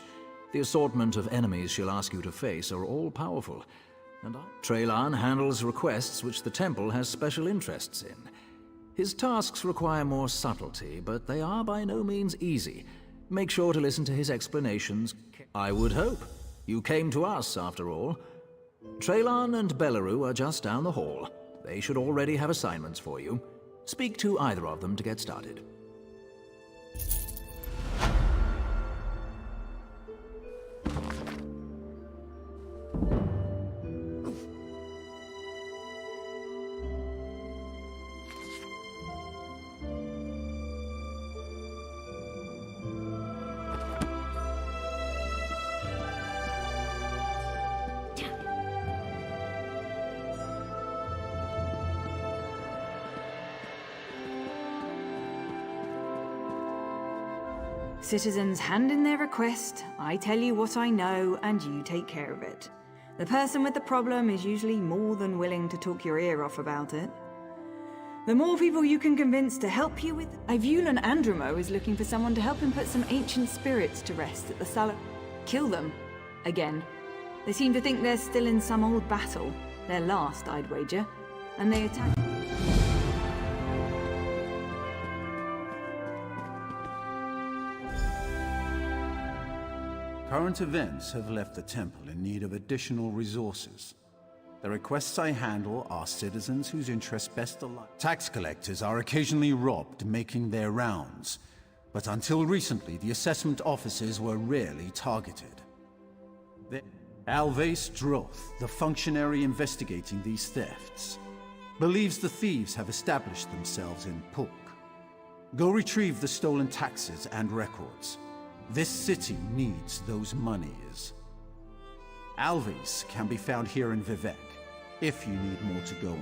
The assortment of enemies she'll ask you to face are all powerful. Traylan handles requests which the temple has special interests in. His tasks require more subtlety, but they are by no means easy. Make sure to listen to his explanations. I would hope. You came to us, after all. Traylan and Belarus are just down the hall. They should already have assignments for you. Speak to either of them to get started. Citizens hand in their request, I tell you what I know, and you take care of it. The person with the problem is usually more than willing to talk your ear off about it. The more people you can convince to help you with... Ivulan Andromo is looking for someone to help him put some ancient spirits to rest at the Sala... Kill them. Again. They seem to think they're still in some old battle. Their last, I'd wager. And they attack... Current events have left the temple in need of additional resources. The requests I handle are citizens whose interests best align. Tax collectors are occasionally robbed making their rounds, but until recently the assessment offices were rarely targeted. Alves Droth, the functionary investigating these thefts, believes the thieves have established themselves in Pulk. Go retrieve the stolen taxes and records. This city needs those monies. Alves can be found here in Vivek, if you need more to go on.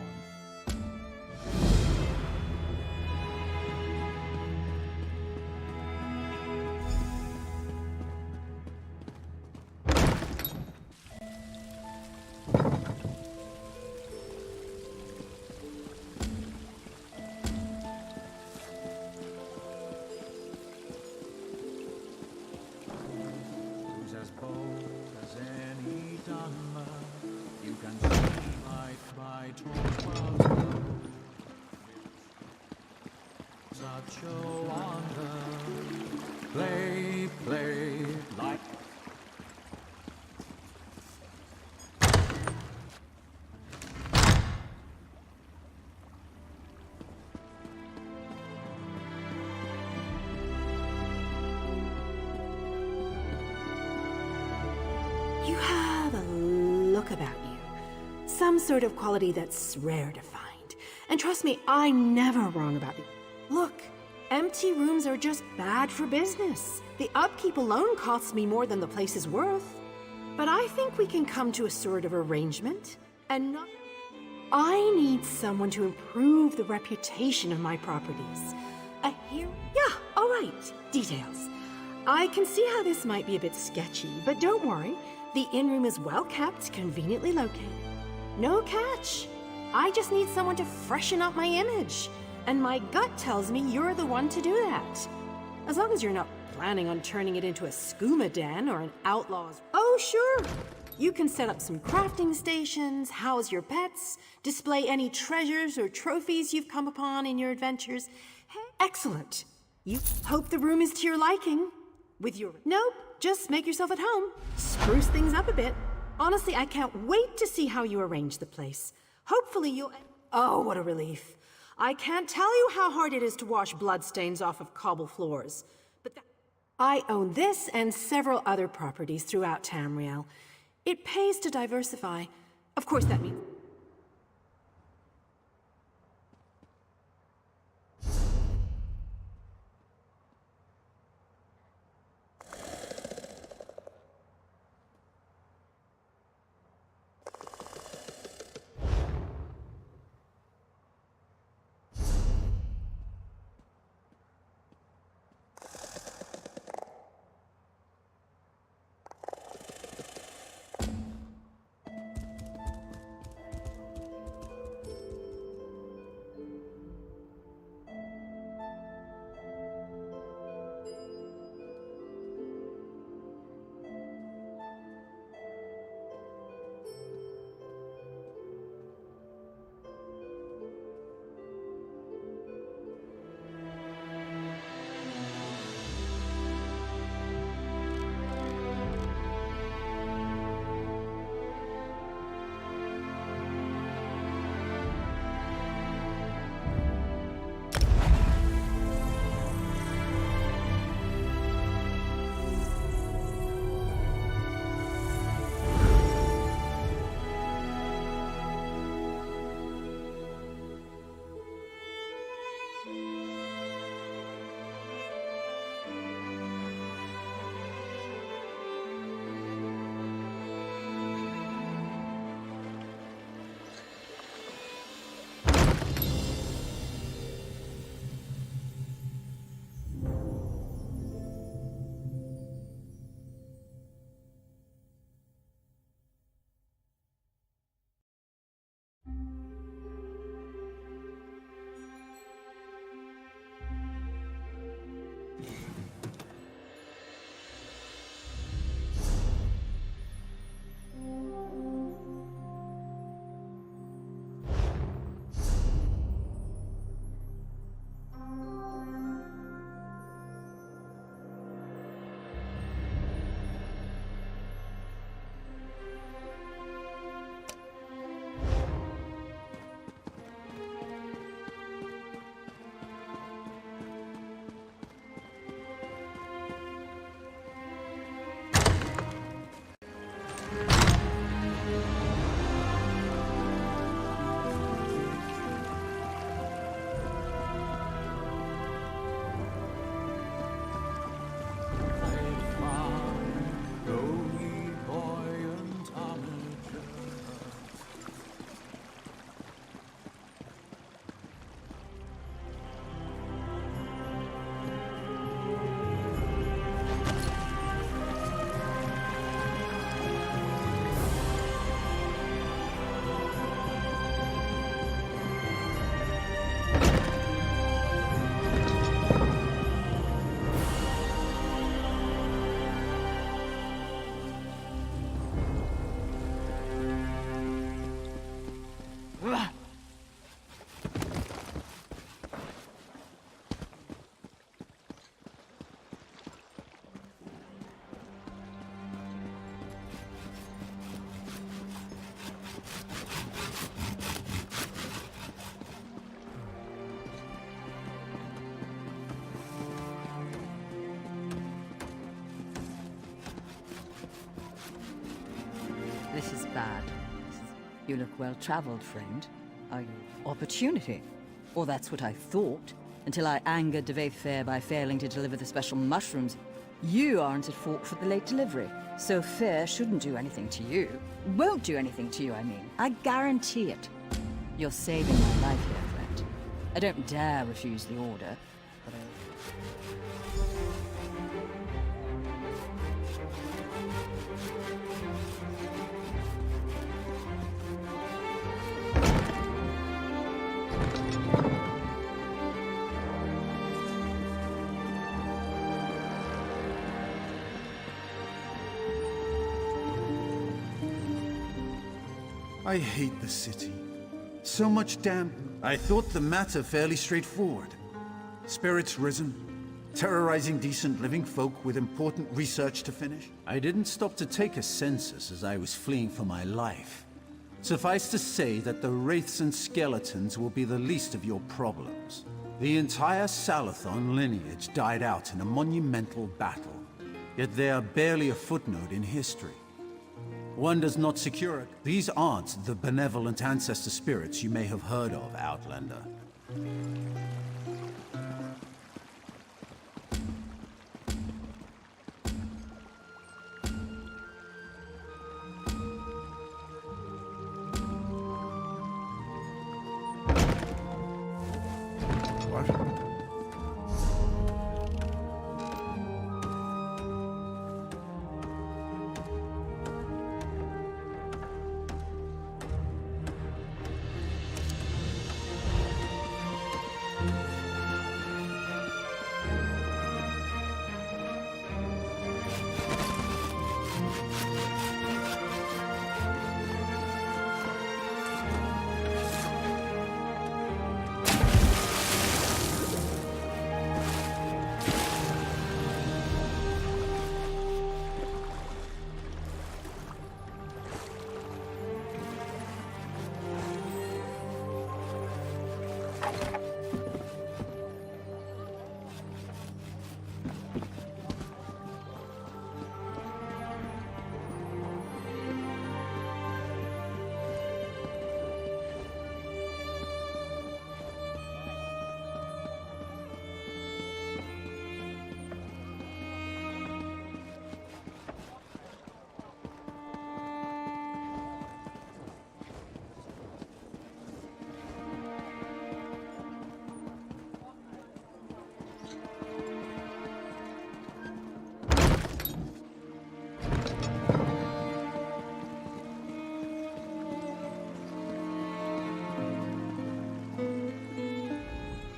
You have a look about you. Some sort of quality that's rare to find. And trust me, I'm never wrong about you. Look, empty rooms are just bad for business. The upkeep alone costs me more than the place is worth. But I think we can come to a sort of arrangement. And not... I need someone to improve the reputation of my properties. A hero? Yeah, all right. Details. I can see how this might be a bit sketchy, but don't worry. The in-room is well kept, conveniently located. No catch. I just need someone to freshen up my image. And my gut tells me you're the one to do that. As long as you're not planning on turning it into a skooma den or an outlaw's... Oh, sure. You can set up some crafting stations, house your pets, display any treasures or trophies you've come upon in your adventures. Hey, excellent. You hope the room is to your liking. With your... Nope, just make yourself at home. Spruce things up a bit. Honestly, I can't wait to see how you arrange the place. Hopefully you'll... Oh, what a relief. I can't tell you how hard it is to wash bloodstains off of cobble floors. But I own this and several other properties throughout Tamriel. It pays to diversify. Of course, that means... This is bad. You look well-traveled, friend. Are you? Opportunity. Or that's what I thought, until I angered de Fair by failing to deliver the special mushrooms. You aren't at fault for the late delivery, so Fair shouldn't do anything to you. Won't do anything to you, I mean. I guarantee it. You're saving my life here, friend. I don't dare refuse the order, but I hate the city. So much damn... I thought the matter fairly straightforward. Spirits risen, terrorizing decent living folk with important research to finish. I didn't stop to take a census as I was fleeing for my life. Suffice to say that the wraiths and skeletons will be the least of your problems. The entire Salathon lineage died out in a monumental battle, yet they are barely a footnote in history. One does not secure it. These aren't the benevolent ancestor spirits you may have heard of, Outlander.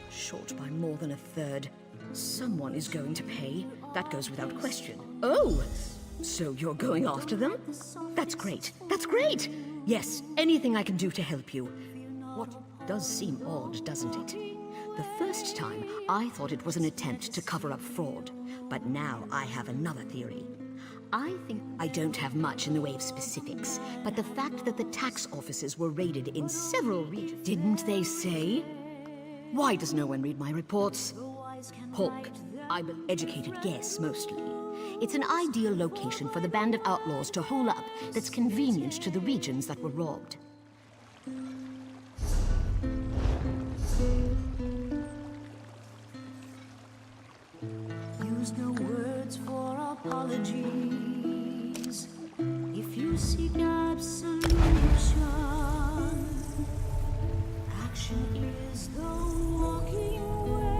Short by more than a third. Someone is going to pay. That goes without question. Oh! So you're going after them? That's great. That's great! Yes, anything I can do to help you. What does seem odd, doesn't it? The first time, I thought it was an attempt to cover up fraud. But now I have another theory. I think I don't have much in the way of specifics, but the fact that the tax offices were raided in several regions... Didn't they say? Why does no one read my reports? Hawk, I'm an educated guess, mostly. It's an ideal location for the band of outlaws to hole up that's convenient to the regions that were robbed. Use no words for apologies. If you seek absolution, action is the walking away.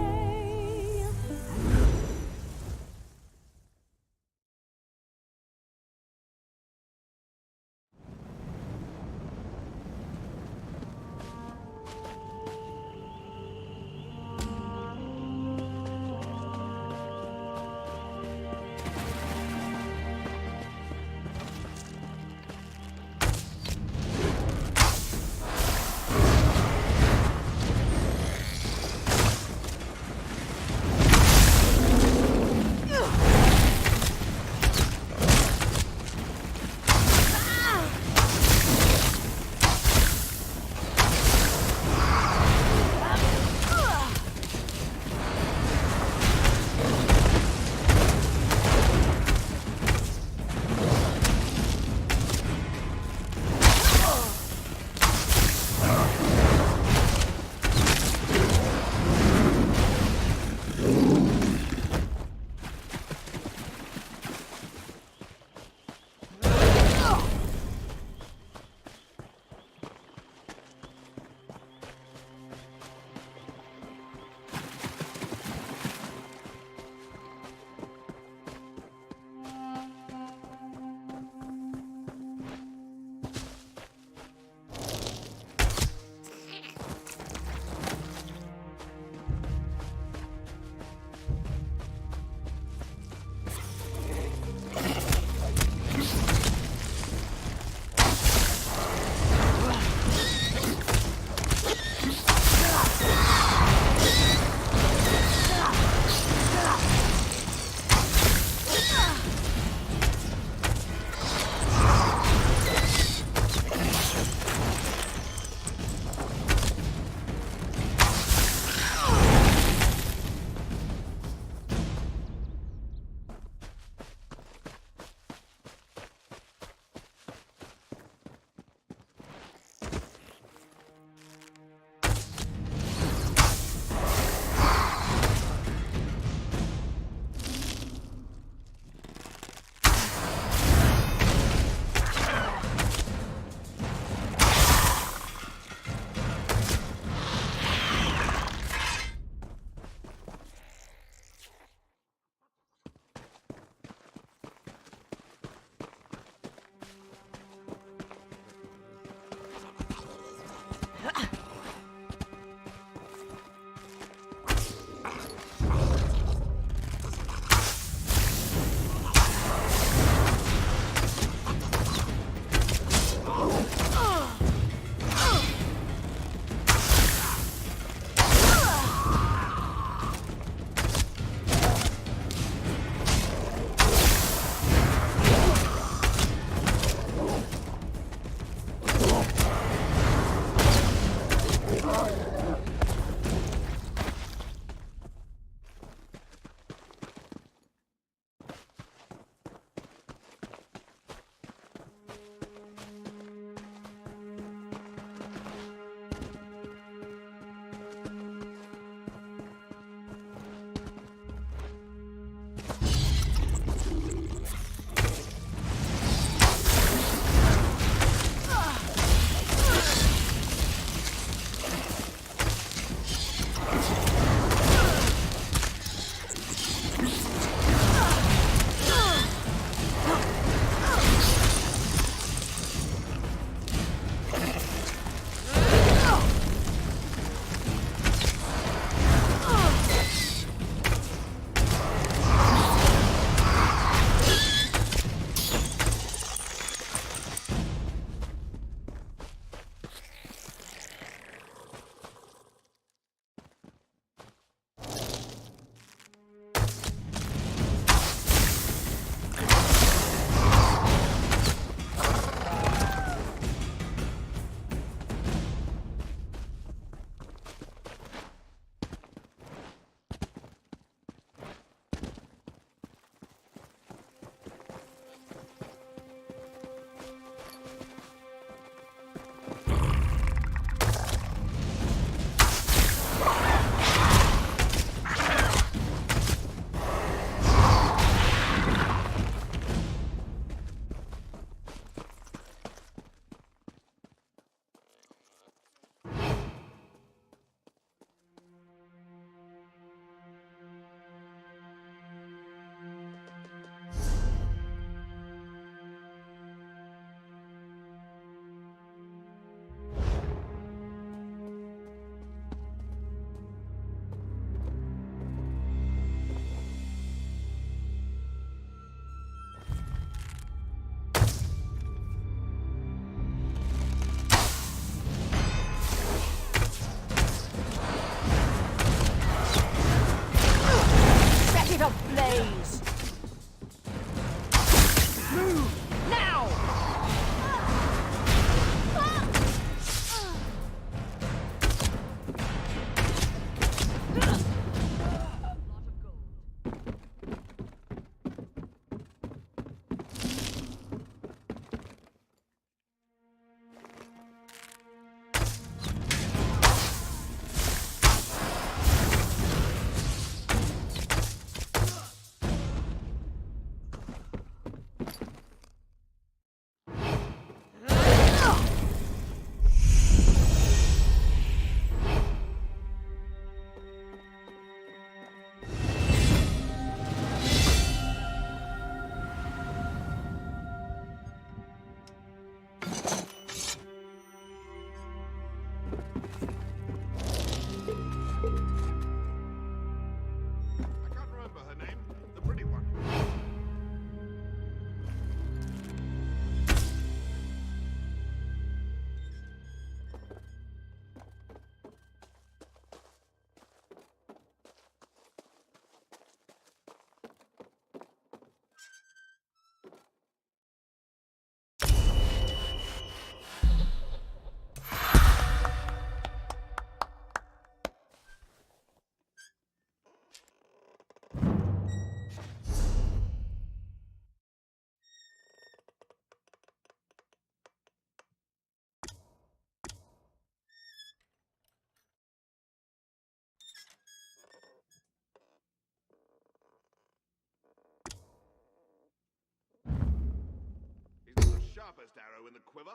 sharpest arrow in the quiver.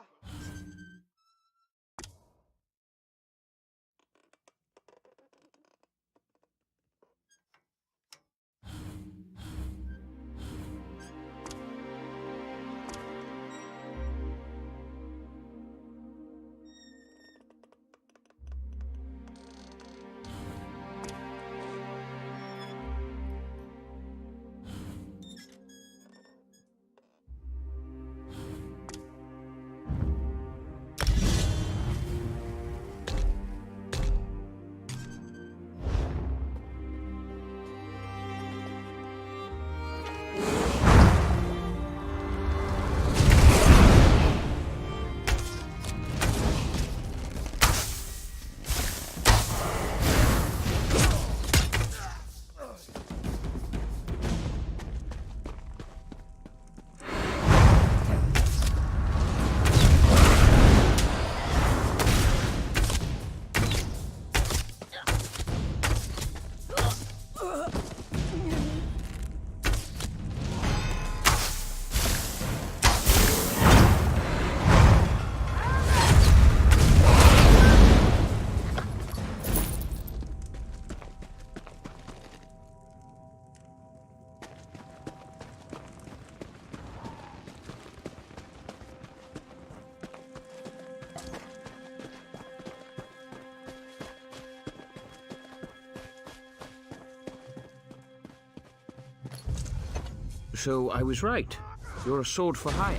So I was right. You're a sword for hire.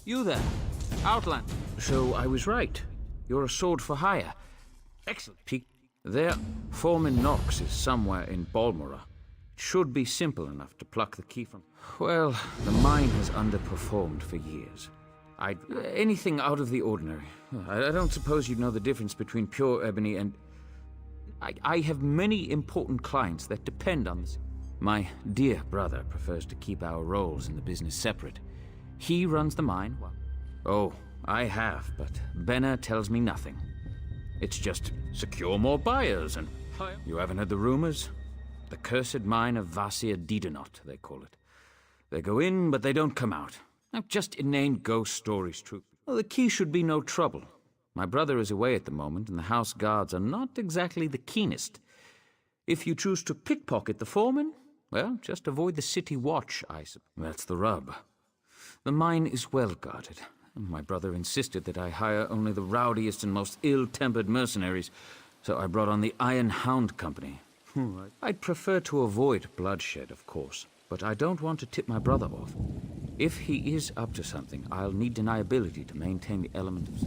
You there, Outland. So I was right. You're a sword for hire. Excellent. There, Foreman Knox is somewhere in Balmora. It should be simple enough to pluck the key from. Well, the mine has underperformed for years. Anything out of the ordinary. I don't suppose you'd know the difference between pure ebony and... I have many important clients that depend on this. My dear brother prefers to keep our roles in the business separate. He runs the mine. Oh, I have, but Benner tells me nothing. It's just secure more buyers and... You haven't heard the rumors? The cursed mine of Vasir Didenot, they call it. They go in, but they don't come out. Just inane ghost stories, true. Well, the key should be no trouble. My brother is away at the moment, and the house guards are not exactly the keenest. If you choose to pickpocket the foreman, well, just avoid the city watch, I suppose. That's the rub. The mine is well guarded. My brother insisted that I hire only the rowdiest and most ill-tempered mercenaries, so I brought on the Iron Hound Company. I'd prefer to avoid bloodshed, of course, but I don't want to tip my brother off. If he is up to something, I'll need deniability to maintain the element of...